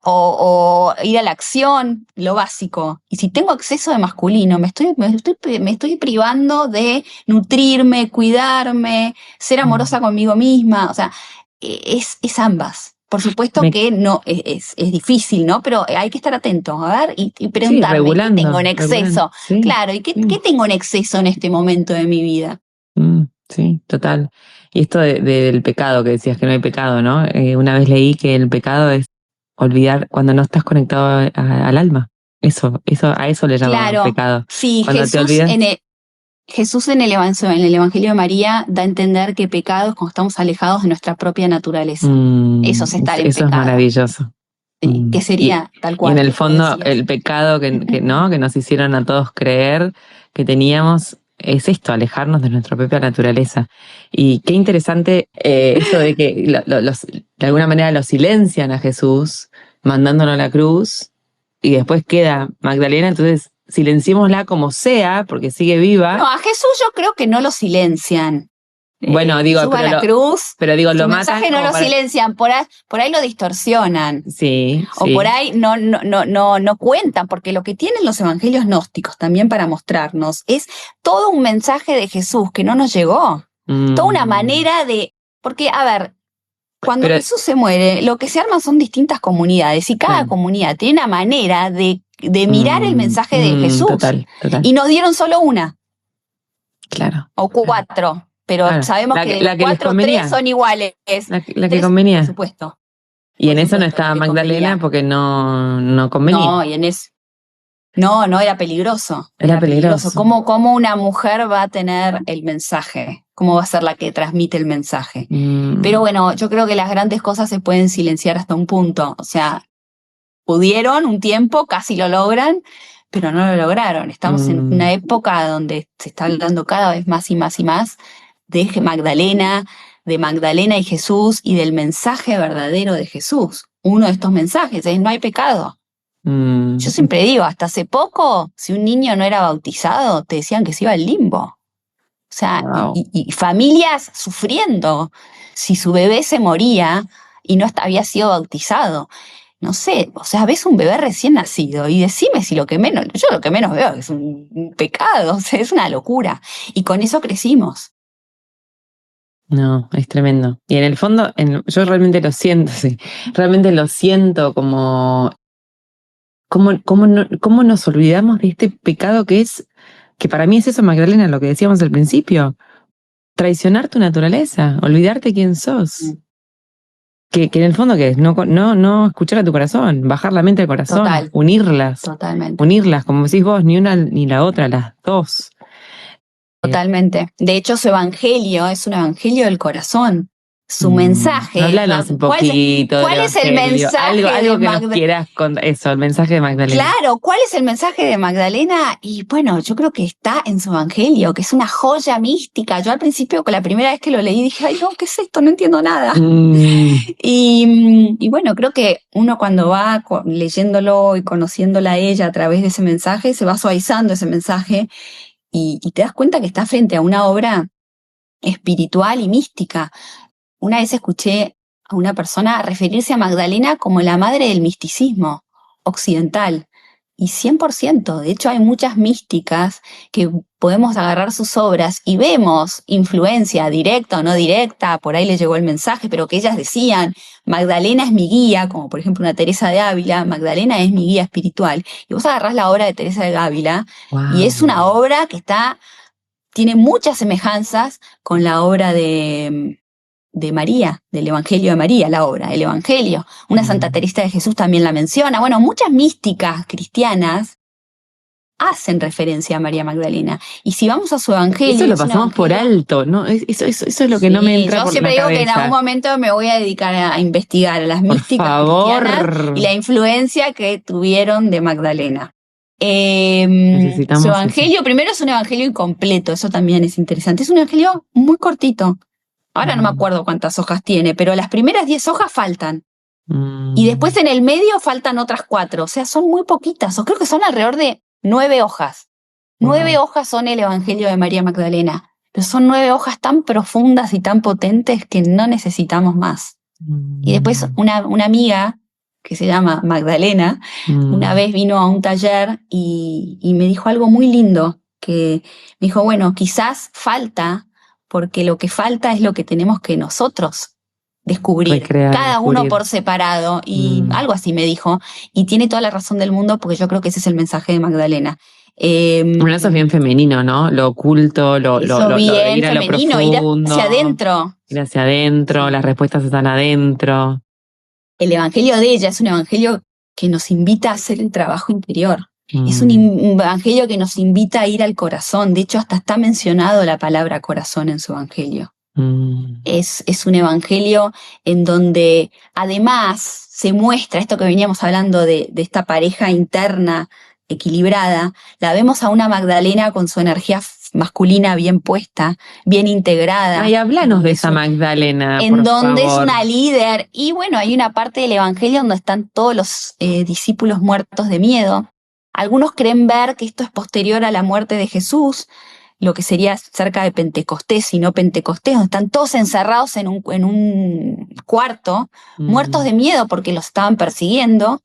o ir a la acción, lo básico. Y si tengo exceso de masculino, me estoy privando de nutrirme, cuidarme, ser amorosa conmigo misma. O sea, es ambas. Por supuesto que no es difícil, ¿no? Pero hay que estar atento, a ver, y preguntarme, ¿qué tengo en exceso?
Sí,
claro, ¿y qué tengo en exceso en este momento de mi vida?
Sí, total. Y esto del pecado, que decías que no hay pecado, ¿no? Una vez leí que el pecado es olvidar cuando no estás conectado al alma. A eso le llaman pecado.
Sí,
cuando te olvidas.
Jesús en el Evangelio de María da a entender que pecado es cuando estamos alejados de nuestra propia naturaleza. Eso es estar en pecado.
Eso es maravilloso.
Sí, que sería tal cual.
Y en el fondo, el pecado que nos hicieron a todos creer que teníamos es esto, alejarnos de nuestra propia naturaleza. Y qué interesante eso de que de alguna manera lo silencian a Jesús, mandándolo a la cruz, y después queda Magdalena, entonces silenciémosla como sea, porque sigue viva.
No, a Jesús yo creo que no lo silencian.
Bueno, digo,
suba a la cruz,
pero digo, lo
matan. El mensaje no lo silencian, por ahí lo distorsionan.
Sí.
O por ahí no cuentan, porque lo que tienen los evangelios gnósticos también para mostrarnos es todo un mensaje de Jesús que no nos llegó. Toda una manera de. Porque, a ver, cuando Jesús se muere, lo que se arman son distintas comunidades, y cada comunidad tiene una manera de mirar el mensaje de Jesús.
Total.
Y nos dieron solo una.
Claro.
O cuatro. Pero sabemos que de los 4, 3 son iguales.
La que convenía.
Por supuesto.
Y en eso no estaba Magdalena porque no convenía.
No, y en eso. No, era peligroso.
Era peligroso.
¿Cómo una mujer va a tener el mensaje? ¿Cómo va a ser la que transmite el mensaje? Pero bueno, yo creo que las grandes cosas se pueden silenciar hasta un punto. O sea, pudieron un tiempo, casi lo logran, pero no lo lograron. Estamos en una época donde se está hablando cada vez más y más y más de Magdalena y Jesús y del mensaje verdadero de Jesús. Uno de estos mensajes es: no hay pecado. Yo siempre digo, hasta hace poco, si un niño no era bautizado, te decían que se iba al limbo. O sea, y familias sufriendo si su bebé se moría y no había sido bautizado. No sé, o sea, ves un bebé recién nacido y decime si yo lo que menos veo es un pecado, o sea, es una locura. Y con eso crecimos.
No, es tremendo. Y en el fondo, yo realmente lo siento, sí. Realmente lo siento como ¿Cómo nos olvidamos de este pecado que para mí es eso, Magdalena, lo que decíamos al principio? Traicionar tu naturaleza, olvidarte quién sos. Que en el fondo, ¿qué es? No escuchar a tu corazón, bajar la mente al corazón, unirlas.
Totalmente.
Unirlas, como decís vos, ni una ni la otra, las dos.
Totalmente. De hecho, su evangelio es un evangelio del corazón. Su mensaje.
Háblanos un poquito.
¿Cuál es el mensaje
algo que nos quieras contar? Eso, el mensaje de Magdalena.
Claro, ¿cuál es el mensaje de Magdalena? Y bueno, yo creo que está en su evangelio, que es una joya mística. Yo al principio, con la primera vez que lo leí, dije, ay, no, ¿qué es esto? No entiendo nada. Y bueno, creo que uno cuando va leyéndolo y conociéndola a ella a través de ese mensaje, se va suavizando ese mensaje y te das cuenta que está frente a una obra espiritual y mística. Una vez escuché a una persona referirse a Magdalena como la madre del misticismo occidental. Y 100%, de hecho hay muchas místicas que podemos agarrar sus obras y vemos influencia directa o no directa, por ahí le llegó el mensaje, pero que ellas decían, Magdalena es mi guía, como por ejemplo una Teresa de Ávila, Magdalena es mi guía espiritual. Y vos agarrás la obra de Teresa de Ávila y es una obra que tiene muchas semejanzas con la obra de María, del Evangelio de María, la obra, el Evangelio. Una Santa Teresa de Jesús también la menciona. Bueno, muchas místicas cristianas hacen referencia a María Magdalena. Y si vamos a su Evangelio...
Eso lo pasamos por alto, ¿no? Eso es lo que no me entra por la cabeza. Yo
siempre digo que en algún momento me voy a dedicar a investigar a las místicas cristianas y la influencia que tuvieron de Magdalena. Su
Necesitamos eso.
evangelio, primero es un evangelio incompleto, eso también es interesante. Es un evangelio muy cortito. Ahora no me acuerdo cuántas hojas tiene, pero las primeras 10 hojas faltan. Y después en el medio faltan otras 4. O sea, son muy poquitas. O creo que son alrededor de 9 hojas. 9 hojas son el evangelio de María Magdalena. Pero son 9 hojas tan profundas y tan potentes que no necesitamos más. Y después una amiga que se llama Magdalena, una vez vino a un taller y me dijo algo muy lindo, que me dijo, bueno, quizás falta, porque lo que falta es lo que tenemos que nosotros descubrir,
Recrear,
cada uno
descubrir.
por separado, y algo así me dijo, y tiene toda la razón del mundo, porque yo creo que ese es el mensaje de Magdalena.
Bueno, eso es bien femenino, ¿no? Lo oculto,
Eso bien
ir a lo
femenino, ir
profundo.
hacia adentro.
Ir hacia adentro,
Sí.
las respuestas están adentro.
El evangelio de ella es un evangelio que nos invita a hacer el trabajo interior. Es un evangelio que nos invita a ir al corazón. De hecho, hasta está mencionado la palabra corazón en su evangelio. Es un evangelio en donde además se muestra esto que veníamos hablando de esta pareja interna equilibrada. La vemos a una Magdalena con su energía masculina bien puesta, bien integrada.
Ay, háblanos de esa Magdalena,
en
por
donde
favor.
es una líder. Y bueno, hay una parte del evangelio donde están todos los discípulos muertos de miedo. Algunos creen ver que esto es posterior a la muerte de Jesús, lo que sería cerca de Pentecostés, sino Pentecostés, donde están todos encerrados en un cuarto, muertos de miedo porque los estaban persiguiendo.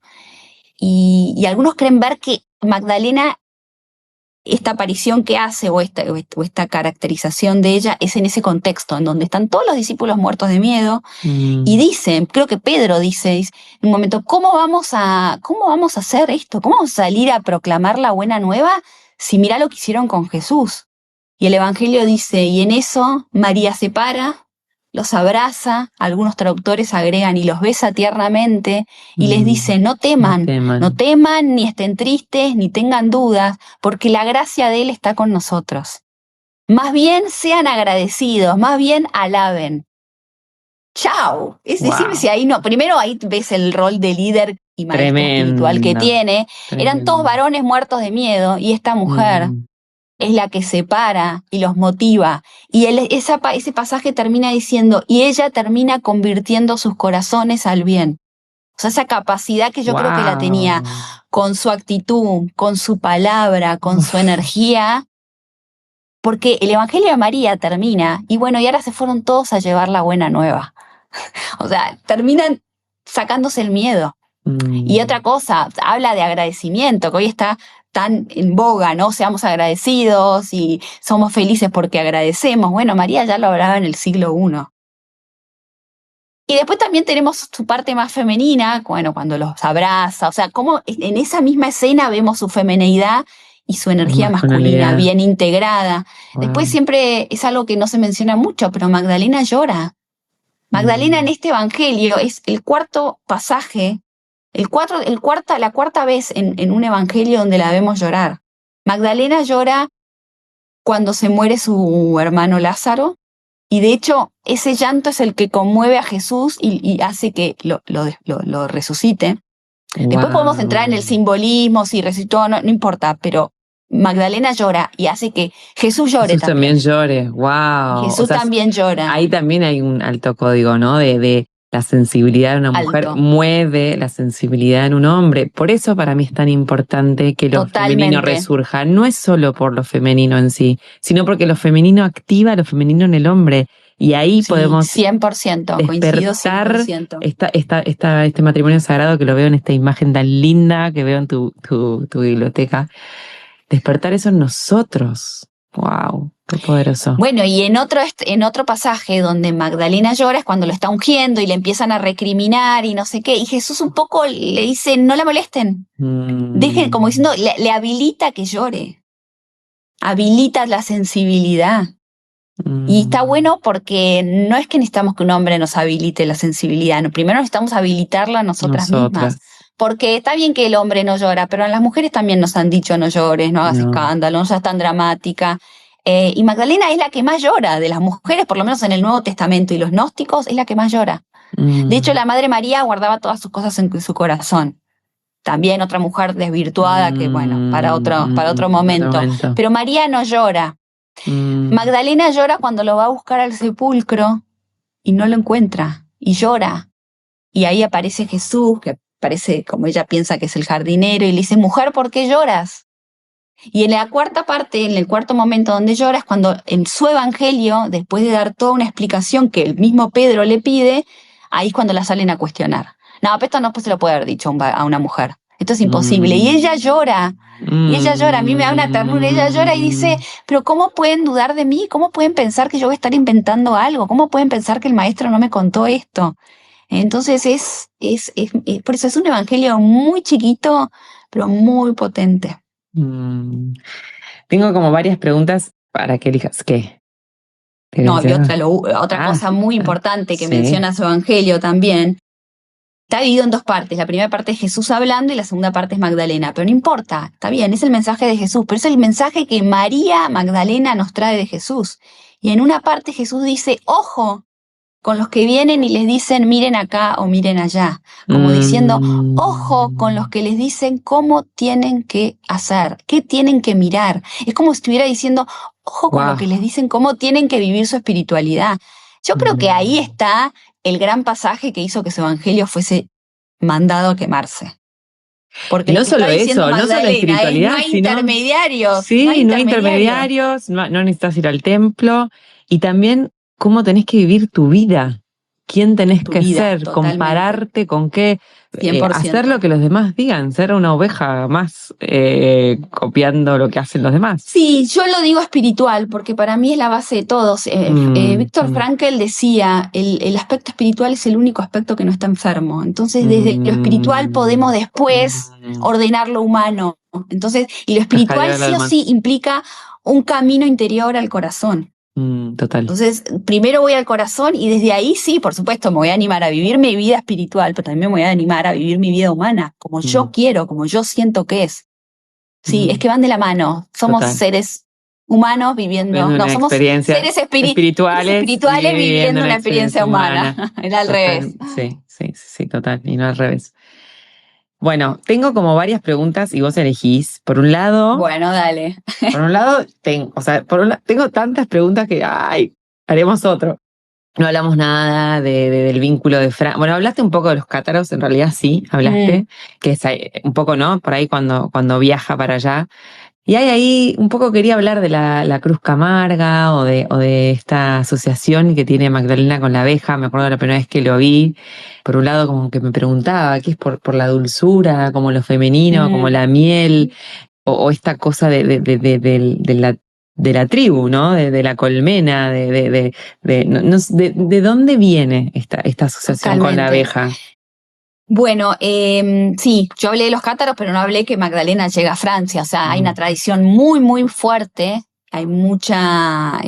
Y algunos creen ver que Magdalena, esta aparición que hace o esta caracterización de ella es en ese contexto, en donde están todos los discípulos muertos de miedo, y dicen, creo que Pedro dice en un momento, ¿cómo vamos a hacer esto? ¿Cómo vamos a salir a proclamar la buena nueva si mirá lo que hicieron con Jesús? Y el Evangelio dice, y en eso María se para, los abraza, algunos traductores agregan, y los besa tiernamente, y les dice, no teman, ni estén tristes, ni tengan dudas, porque la gracia de Él está con nosotros. Más bien sean agradecidos, más bien alaben. ¡Chao! Es decir, si ahí no, primero ahí ves el rol de líder y maestro espiritual que tiene. Eran todos varones muertos de miedo, y esta mujer es la que separa y los motiva. Y ese pasaje termina diciendo, y ella termina convirtiendo sus corazones al bien. O sea, esa capacidad que yo creo que la tenía con su actitud, con su palabra, con su energía, porque el Evangelio de María termina, y bueno, y ahora se fueron todos a llevar la buena nueva. O sea, terminan sacándose el miedo. Y otra cosa, habla de agradecimiento, que hoy está tan en boga, ¿no? Seamos agradecidos y somos felices porque agradecemos. Bueno, María ya lo hablaba en el siglo I. Y después también tenemos su parte más femenina, bueno, cuando los abraza, o sea, como en esa misma escena vemos su femineidad y su energía masculina bien integrada. Después siempre es algo que no se menciona mucho, pero Magdalena llora. Magdalena en este evangelio es el cuarto pasaje, la cuarta vez en un evangelio donde la vemos llorar. Magdalena llora cuando se muere su hermano Lázaro, y de hecho ese llanto es el que conmueve a Jesús y hace que lo resucite. Después podemos entrar en el simbolismo, si resucitó, no importa, pero Magdalena llora y hace que Jesús llore
Jesús también llore, wow.
Jesús también llora.
Ahí también hay un alto código, ¿no? De la sensibilidad de una mujer mueve la sensibilidad en un hombre. Por eso para mí es tan importante que lo femenino resurja. No es solo por lo femenino en sí, sino porque lo femenino activa lo femenino en el hombre. Y ahí podemos
100%,
despertar
100%.
Este matrimonio sagrado que lo veo en esta imagen tan linda que veo en tu biblioteca. Despertar eso en nosotros. ¡Wow! ¡Qué poderoso!
Bueno, y en otro pasaje donde Magdalena llora es cuando lo está ungiendo y le empiezan a recriminar y no sé qué, y Jesús un poco le dice, no la molesten. Dejen, como diciendo, le habilita que llore. Habilita la sensibilidad. Y está bueno porque no es que necesitamos que un hombre nos habilite la sensibilidad, no, primero necesitamos habilitarla nosotras mismas. Porque está bien que el hombre no llora, pero a las mujeres también nos han dicho no llores, no hagas escándalo, no seas tan dramática. Y Magdalena es la que más llora de las mujeres, por lo menos en el Nuevo Testamento, y los gnósticos es la que más llora. De hecho, la Madre María guardaba todas sus cosas en su corazón. también otra mujer desvirtuada que, bueno, para otro momento. Pero María no llora. Magdalena llora cuando lo va a buscar al sepulcro y no lo encuentra, y llora. Y ahí aparece Jesús, que parece como ella piensa que es el jardinero, y le dice, mujer, ¿por qué lloras? Y en la cuarta parte, en el cuarto momento donde llora, es cuando en su evangelio, después de dar toda una explicación que el mismo Pedro le pide, ahí es cuando la salen a cuestionar. No, pero esto no se lo puede haber dicho a una mujer. Esto es imposible. Y ella llora. Y ella llora. A mí me da una ternura. Ella llora y dice, pero ¿cómo pueden dudar de mí? ¿Cómo pueden pensar que yo voy a estar inventando algo? ¿Cómo pueden pensar que el maestro no me contó esto? Entonces por eso es un evangelio muy chiquito, pero muy potente.
Tengo como varias preguntas para que elijas. ¿Qué?
No, y otra cosa muy importante que menciona su evangelio también. Está dividido en dos partes. La primera parte es Jesús hablando y la segunda parte es Magdalena. Pero no importa, está bien, es el mensaje de Jesús, pero es el mensaje que María Magdalena nos trae de Jesús. Y en una parte Jesús dice, ojo con los que vienen y les dicen miren acá o miren allá. Como diciendo, ojo con los que les dicen cómo tienen que hacer, qué tienen que mirar. Es como si estuviera diciendo, ojo con los que les dicen cómo tienen que vivir su espiritualidad. Yo creo que ahí está el gran pasaje que hizo que su evangelio fuese mandado a quemarse. Porque
no solo eso, no solo espiritualidad,
no hay intermediarios.
Sí, no hay intermediarios, no necesitas ir al templo. Y también cómo tenés que vivir tu vida. ¿Quién tenés que ser? Totalmente. Compararte con qué. Hacer lo que los demás digan, ser una oveja más copiando lo que hacen los demás.
Sí, yo lo digo espiritual porque para mí es la base de todos. Víctor Frankl decía, el aspecto espiritual es el único aspecto que no está enfermo. Entonces desde lo espiritual podemos después ordenar lo humano. Entonces, y lo espiritual sí o sí implica un camino interior al corazón.
Total.
Entonces, primero voy al corazón y desde ahí sí, por supuesto, me voy a animar a vivir mi vida espiritual, pero también me voy a animar a vivir mi vida humana, como yo quiero, como yo siento que es. Sí, es que van de la mano. Somos seres humanos viviendo, somos seres espirituales viviendo una experiencia humana. Era al revés.
Sí, total, y no al revés. Bueno, tengo como varias preguntas y vos elegís. Por un lado...
Bueno, dale.
Por un lado, tengo tantas preguntas que, haremos otro. No hablamos nada del vínculo de Francia. Bueno, hablaste un poco de los cátaros, en realidad sí, hablaste, que es un poco, ¿no? Por ahí cuando viaja para allá. Y ahí un poco quería hablar de la Cruz Camarga o de esta asociación que tiene Magdalena con la abeja. Me acuerdo la primera vez que lo vi. Por un lado como que me preguntaba, ¿qué es por la dulzura, como lo femenino, como la miel, o esta cosa de la tribu, ¿no? De la colmena, de dónde viene esta asociación con la abeja.
Bueno, sí, yo hablé de los cátaros, pero no hablé que Magdalena llega a Francia. O sea, hay una tradición muy, muy fuerte. Hay mucha,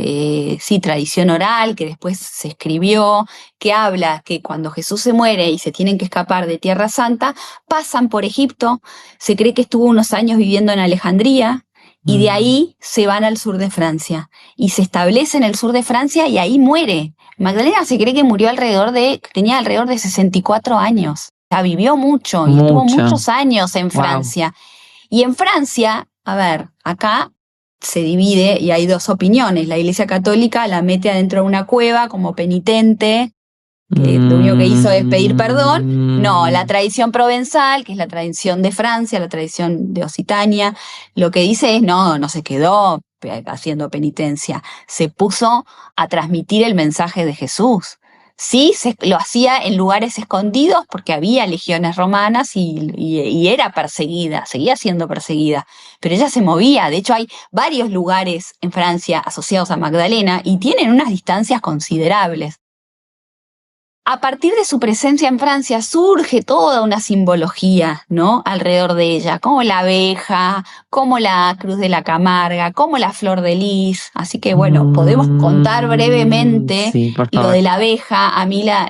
tradición oral que después se escribió, que habla que cuando Jesús se muere y se tienen que escapar de Tierra Santa, pasan por Egipto. Se cree que estuvo unos años viviendo en Alejandría y de ahí se van al sur de Francia. Y se establece en el sur de Francia y ahí muere. Magdalena se cree que murió tenía alrededor de 64 años. O sea, vivió mucho y estuvo muchos años en Francia. Y en Francia, a ver, acá se divide y hay dos opiniones. La Iglesia Católica la mete adentro de una cueva como penitente, que lo único que hizo es pedir perdón. No, la tradición provenzal, que es la tradición de Francia, la tradición de Occitania, lo que dice es no se quedó haciendo penitencia, se puso a transmitir el mensaje de Jesús. Sí, lo hacía en lugares escondidos porque había legiones romanas y era perseguida, seguía siendo perseguida, pero ella se movía. De hecho, hay varios lugares en Francia asociados a Magdalena y tienen unas distancias considerables. A partir de su presencia en Francia surge toda una simbología, ¿no? Alrededor de ella, como la abeja, como la cruz de la Camarga, como la flor de lis. Así que bueno, podemos contar brevemente lo de la abeja. A mí la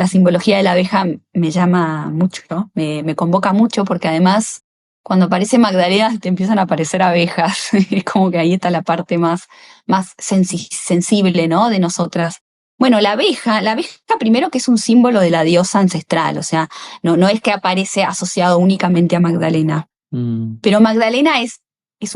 simbología de la abeja me llama mucho, ¿no? Me convoca mucho porque además cuando aparece Magdalena te empiezan a aparecer abejas. Es como que ahí está la parte más sensible, ¿no? De nosotras. Bueno, la abeja primero que es un símbolo de la diosa ancestral, o sea, no es que aparece asociado únicamente a Magdalena, pero Magdalena es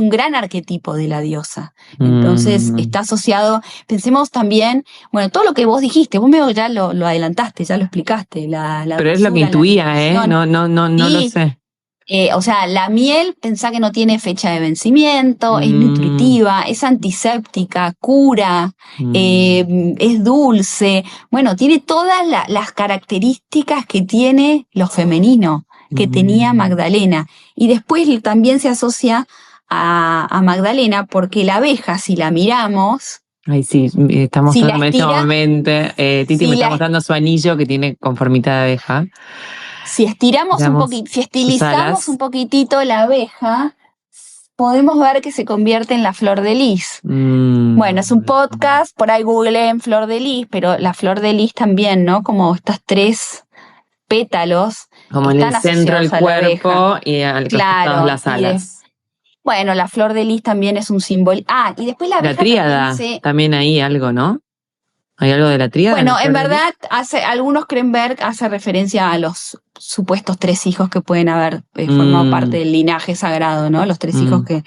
un gran arquetipo de la diosa. Entonces está asociado, pensemos también, bueno, todo lo que vos dijiste, vos medio ya lo adelantaste, ya lo explicaste, la
pero es lo que intuía, no lo sé.
O sea, la miel, pensá que no tiene fecha de vencimiento, es nutritiva, es antiséptica, cura, es dulce. Bueno, tiene todas las características que tiene lo femenino, que tenía Magdalena. Y después también se asocia a Magdalena porque la abeja, si la miramos...
Ay, sí, está mostrando en este momento, Titi me está mostrando su anillo que tiene con formita de abeja.
Si estiramos un poquito, si estilizamos un poquitito la abeja, podemos ver que se convierte en la flor de lis. Bueno, es un podcast, por ahí googleen flor de lis, pero la flor de lis también, ¿no? Como estas 3 pétalos.
Como en el centro del cuerpo y al costado las alas.
Bueno, la flor de lis también es un símbolo. Y después la abeja.
La tríada, también hay algo, ¿no? ¿Hay algo de la tríada?
Bueno, en verdad, algunos creen ver, hace referencia a los supuestos 3 hijos que pueden haber formado parte del linaje sagrado, ¿no? Los 3 hijos que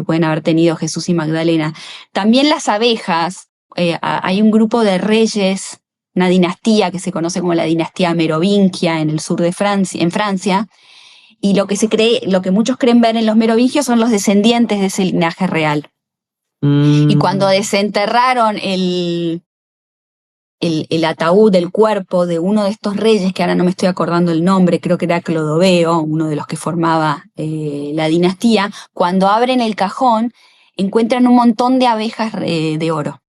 pueden haber tenido Jesús y Magdalena. También las abejas, hay un grupo de reyes, una dinastía que se conoce como la dinastía merovingia en el sur de Francia, en Francia, y lo que muchos creen ver en los merovingios son los descendientes de ese linaje real. Y cuando desenterraron el ataúd, el cuerpo de uno de estos reyes, que ahora no me estoy acordando el nombre, creo que era Clodoveo, uno de los que formaba la dinastía, cuando abren el cajón encuentran un montón de abejas de oro.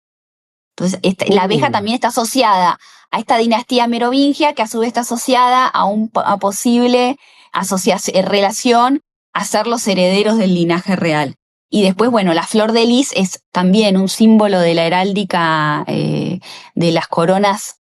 Entonces la abeja también está asociada a esta dinastía merovingia, que a su vez está asociada a posible relación a ser los herederos del linaje real. Y después, bueno, la flor de lis es también un símbolo de la heráldica de las coronas,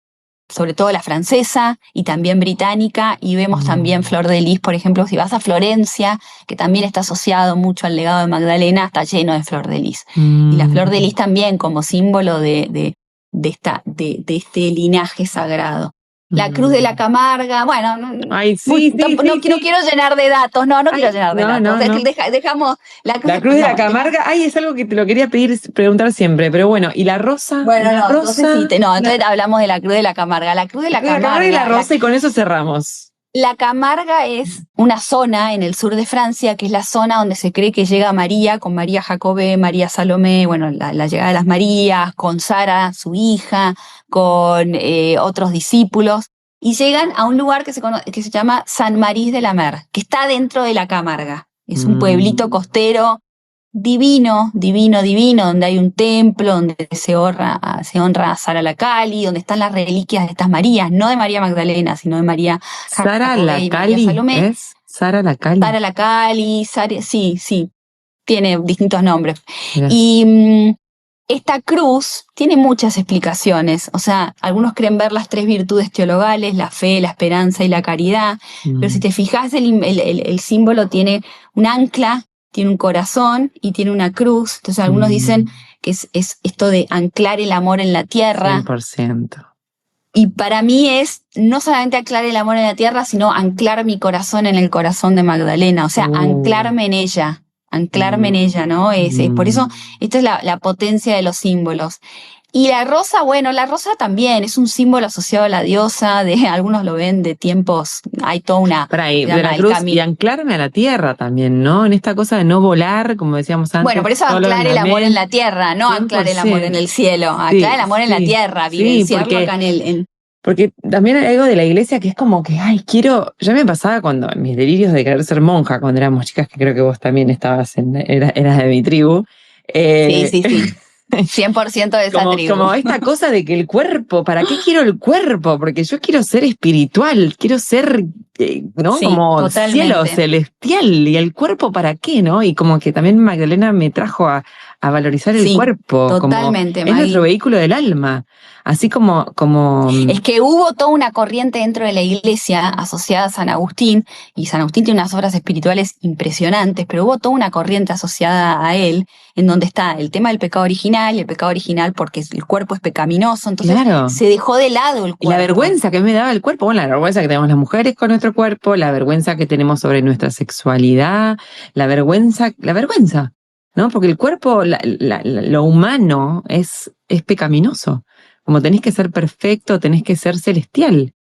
sobre todo la francesa y también británica, y vemos también flor de lis, por ejemplo, si vas a Florencia, que también está asociado mucho al legado de Magdalena, está lleno de flor de lis. Y la flor de lis también como símbolo de este linaje sagrado. La Cruz de la Camarga, bueno, no quiero llenar de datos, quiero llenar de datos. Dejamos la
Cruz de la Camarga, es algo que te lo quería preguntar siempre, pero bueno, ¿y la rosa?
Bueno, entonces hablamos de la Cruz de la Camarga. La Cruz de la Camarga
y la rosa, y con eso cerramos.
La Camarga es una zona en el sur de Francia, que es la zona donde se cree que llega María, con María Jacobé, María Salomé, bueno, la llegada de las Marías, con Sara, su hija, con otros discípulos, y llegan a un lugar que se llama Saint-Maurice-de-la-Mer, que está dentro de la Camarga. Es un pueblito costero divino, donde hay un templo, donde se honra a Sara Lacali, donde están las reliquias de estas Marías, no de María Magdalena, sino de María
Sara Lacali, ¿es? Sara Lacali,
sí, tiene distintos nombres. Mira. Y esta cruz tiene muchas explicaciones, o sea, algunos creen ver las 3 virtudes teologales, la fe, la esperanza y la caridad, pero si te fijas, el símbolo tiene un ancla, tiene un corazón y tiene una cruz. Entonces algunos dicen que es esto de anclar el amor en la tierra.
100%.
Y para mí es no solamente anclar el amor en la tierra, sino anclar mi corazón en el corazón de Magdalena. O sea, anclarme en ella, ¿no? Por eso, esta es la potencia de los símbolos. Y la rosa, bueno, la rosa también es un símbolo asociado a la diosa, algunos lo ven de tiempos, hay toda una...
Para ahí, de la cruz y anclarme a la tierra también, ¿no? En esta cosa de no volar, como decíamos antes.
Bueno, por eso anclar el amor en la tierra, no 100%. Anclar el amor en el cielo, anclar el amor en la tierra, vivenciarlo acá en...
Porque también hay algo de la iglesia que es como que, ya me pasaba cuando en mis delirios de querer ser monja, cuando éramos chicas, que creo que vos también eras de mi tribu.
Sí. 100% de esa tribu.
Como esta cosa de que el cuerpo, ¿para qué quiero el cuerpo? Porque yo quiero ser espiritual, quiero ser, ¿no? Sí, como totalmente. Cielo celestial, y el cuerpo ¿para qué, no? Y como que también Magdalena me trajo a a valorizar el
Sí,
cuerpo, como
totalmente,
es
Maggie.
nuestro vehículo del alma. Así como
Es que hubo toda una corriente dentro de la iglesia asociada a San Agustín, y San Agustín tiene unas obras espirituales impresionantes, pero hubo toda una corriente asociada a él, en donde está el tema del pecado original, y el pecado original porque el cuerpo es pecaminoso, entonces
claro.
se dejó de lado el
Y la
cuerpo.
vergüenza que me daba el cuerpo, bueno, la vergüenza que tenemos las mujeres con nuestro cuerpo, la vergüenza que tenemos sobre nuestra sexualidad, la vergüenza, ¿no? Porque el cuerpo, lo humano es pecaminoso. Como tenés que ser perfecto, tenés que ser celestial.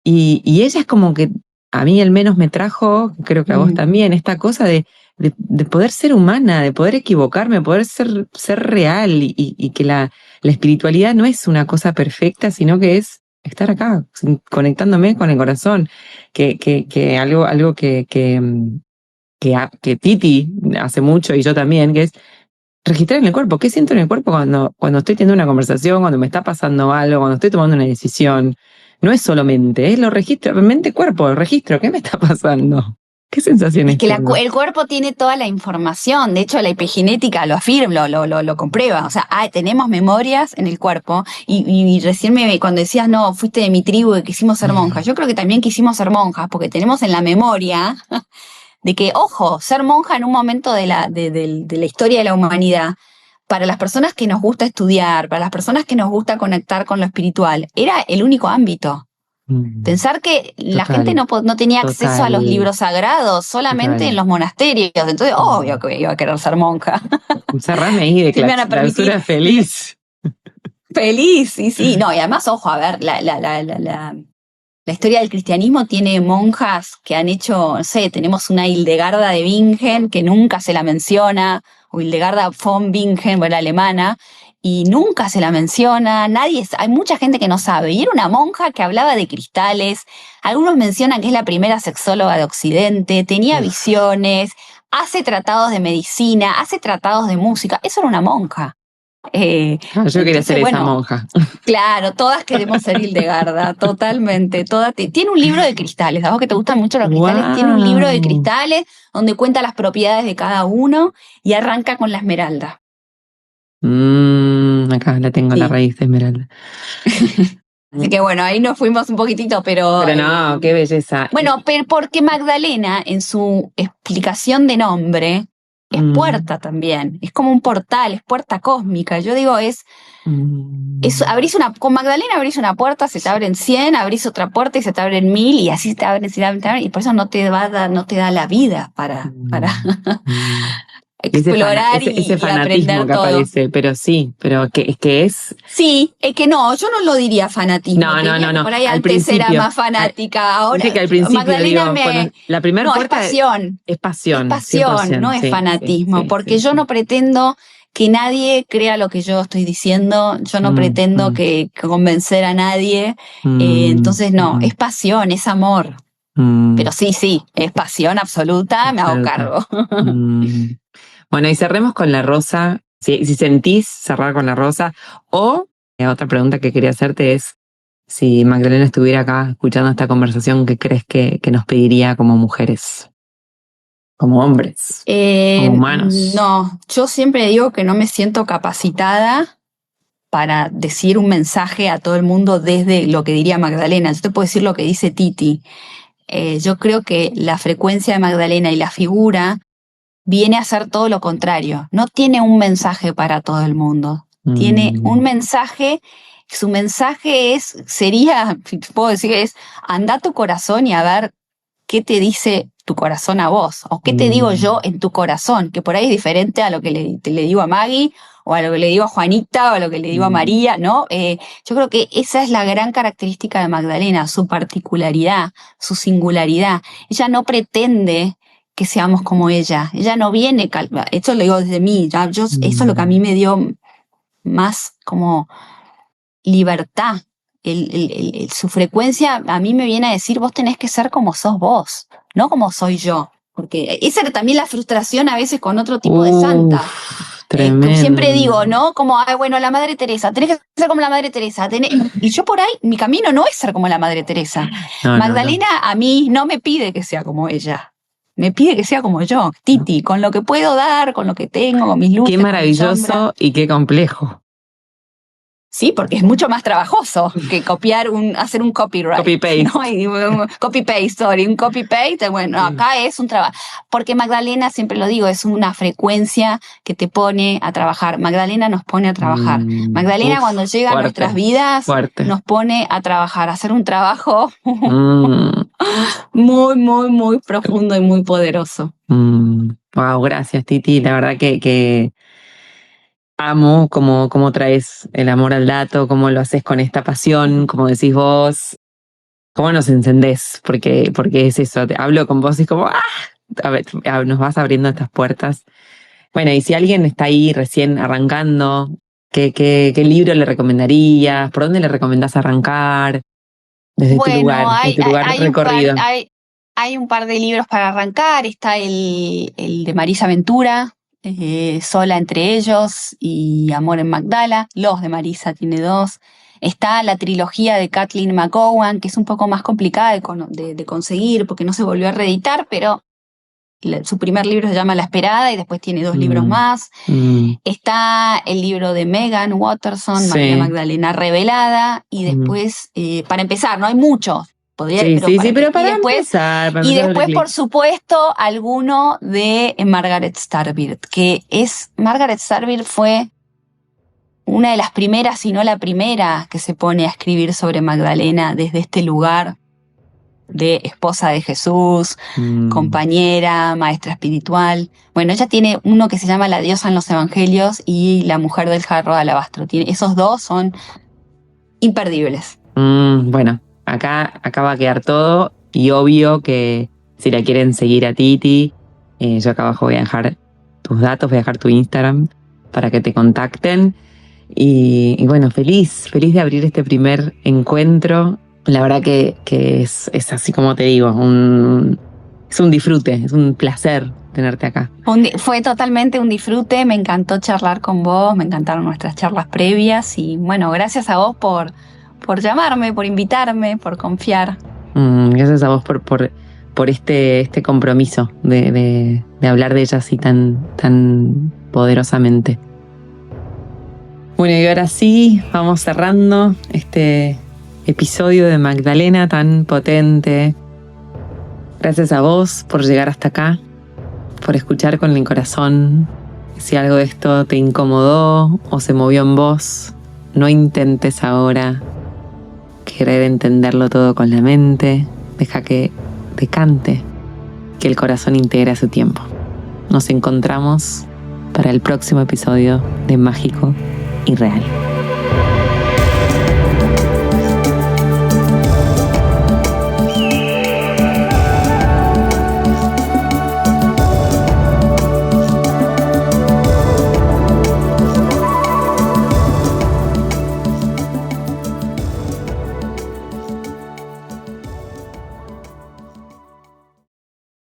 Y ella es como que a mí al menos me trajo, creo que a vos también, esta cosa de poder ser humana, de poder equivocarme, poder ser real y que la espiritualidad no es una cosa perfecta, sino que es estar acá, conectándome con el corazón, que algo que Titi hace mucho y yo también, que es registrar en el cuerpo. ¿Qué siento en el cuerpo cuando estoy teniendo una conversación, cuando me está pasando algo, cuando estoy tomando una decisión? No es solo mente, es lo registro, mente, cuerpo, registro. ¿Qué me está pasando? ¿Qué sensaciones
Es que
tengo?
el cuerpo tiene toda la información, de hecho la epigenética lo afirma, lo comprueba, o sea, tenemos memorias en el cuerpo y recién cuando decías, no, fuiste de mi tribu y quisimos ser monjas, yo creo que también quisimos ser monjas porque tenemos en la memoria de que, ojo, ser monja en un momento de la historia de la humanidad, para las personas que nos gusta estudiar, para las personas que nos gusta conectar con lo espiritual, era el único ámbito. Pensar que la gente no tenía acceso a los libros sagrados, solamente en los monasterios. Entonces, obvio que iba a querer ser monja.
Cerrame ahí de
Sí, me van a permitir.
clausura feliz.
Feliz, sí. No, y además, ojo, a ver, la historia del cristianismo tiene monjas que han hecho, no sé, tenemos una Hildegarda de Bingen que nunca se la menciona, o Hildegarda von Bingen, bueno, alemana, y nunca se la menciona, hay mucha gente que no sabe, y era una monja que hablaba de cristales, algunos mencionan que es la primera sexóloga de Occidente, tenía visiones, hace tratados de medicina, hace tratados de música, eso era una monja.
Yo quería ser esa monja.
Claro, todas queremos ser Hildegarda, totalmente. Tiene un libro de cristales, a vos que te gustan mucho los cristales, tiene un libro de cristales donde cuenta las propiedades de cada uno y arranca con la esmeralda.
Acá la tengo, la raíz de esmeralda.
Así que bueno, ahí nos fuimos un poquitito, pero...
Pero no, qué belleza.
Bueno, pero porque Magdalena en su explicación de nombre es puerta también, es como un portal, es puerta cósmica. Yo digo, con Magdalena abrís una puerta, se te abren 100, abrís otra puerta y se te abren 1000 y así te abren, y por eso no te da la vida para explorar
ese
y
fanatismo
aprender
que
todo.
aparece, pero sí, pero que es...
Sí, es que no, yo no lo diría fanatismo.
No.
Por ahí
al
antes
principio,
era más fanática, ahora
que al principio,
Magdalena
la primera puerta
es pasión.
Es pasión,
Es pasión, no es fanatismo, porque yo no pretendo que nadie crea lo que yo estoy diciendo, yo no pretendo que convencer a nadie, entonces no, es pasión, es amor. Pero sí, es pasión absoluta, me hago cargo.
Bueno, y cerremos con la rosa, si sentís cerrar con la rosa, o otra pregunta que quería hacerte es, si Magdalena estuviera acá escuchando esta conversación, ¿qué crees que nos pediría como mujeres? Como hombres, como humanos.
No, yo siempre digo que no me siento capacitada para decir un mensaje a todo el mundo desde lo que diría Magdalena. Yo te puedo decir lo que dice Titi. Yo creo que la frecuencia de Magdalena y la figura viene a ser todo lo contrario. No tiene un mensaje para todo el mundo. Tiene un mensaje, su mensaje sería, puedo decir, es anda a tu corazón y a ver qué te dice tu corazón a vos, o qué te digo yo en tu corazón, que por ahí es diferente a lo que le digo a Maggie, o a lo que le digo a Juanita, o a lo que le digo a María, ¿no? Yo creo que esa es la gran característica de Magdalena, su particularidad, su singularidad. Ella no pretende que seamos como ella no viene, esto lo digo desde mí, eso es lo que a mí me dio más como libertad. Su frecuencia a mí me viene a decir, vos tenés que ser como sos vos, no como soy yo. Porque esa era también la frustración a veces con otro tipo de santa. Siempre digo, ¿no? Como, bueno, la Madre Teresa, tenés que ser como la Madre Teresa. Y yo por ahí, mi camino no es ser como la Madre Teresa. Magdalena a mí no me pide que sea como ella. me pide que sea como yo, Titi, con lo que puedo dar, con lo que tengo, con mis luces.
Qué maravilloso y qué complejo.
Sí, porque es mucho más trabajoso que hacer un copyright.
Copy-paste.
¿No? Un copy-paste, bueno, acá es un trabajo. Porque Magdalena, siempre lo digo, es una frecuencia que te pone a trabajar. Magdalena nos pone a trabajar. Magdalena cuando llega a nuestras vidas, nos pone a trabajar, a hacer un trabajo muy, muy, muy profundo y muy poderoso.
Wow, gracias, Titi. La verdad que amo cómo traes el amor al dato, cómo lo haces con esta pasión, como decís vos, cómo nos encendés, porque es eso, hablo con vos y es como, a ver, nos vas abriendo estas puertas. Bueno, y si alguien está ahí recién arrancando, ¿qué libro le recomendarías? ¿Por dónde le recomendás arrancar? Desde tu lugar recorrido.
Hay un par de libros para arrancar. Está el de Marisa Ventura, Sola entre ellos y Amor en Magdala. Los de Marisa tiene 2. Está la trilogía de Kathleen McGowan, que es un poco más complicada de conseguir porque no se volvió a reeditar, pero su primer libro se llama La Esperada y después tiene 2 libros más. Está el libro de Megan Watterson, María Magdalena Revelada, y después, para empezar, no hay muchos. Pero para empezar. Y después, por supuesto, alguno de Margaret Starbirt, Margaret Starbirt fue una de las primeras, si no la primera, que se pone a escribir sobre Magdalena desde este lugar de esposa de Jesús, compañera, maestra espiritual. Bueno, ella tiene uno que se llama La diosa en los evangelios y La mujer del jarro de alabastro. Esos 2 son imperdibles.
Bueno, acá va a quedar todo y obvio que si la quieren seguir a Titi, yo acá abajo voy a dejar tus datos, voy a dejar tu Instagram para que te contacten. Y bueno, feliz de abrir este primer encuentro. La verdad que es así como te digo, es un disfrute, es un placer tenerte acá.
Fue totalmente un disfrute, me encantó charlar con vos, me encantaron nuestras charlas previas y bueno, gracias a vos por llamarme, por invitarme, por confiar.
Gracias a vos por este compromiso de hablar de ella así tan poderosamente. Bueno, y ahora sí, vamos cerrando este episodio de Magdalena tan potente. Gracias a vos por llegar hasta acá, por escuchar con el corazón. Si algo de esto te incomodó o se movió en vos, no intentes ahora querer entenderlo todo con la mente. Deja que te cante, que el corazón integre a su tiempo. Nos encontramos para el próximo episodio de Mágico y Real.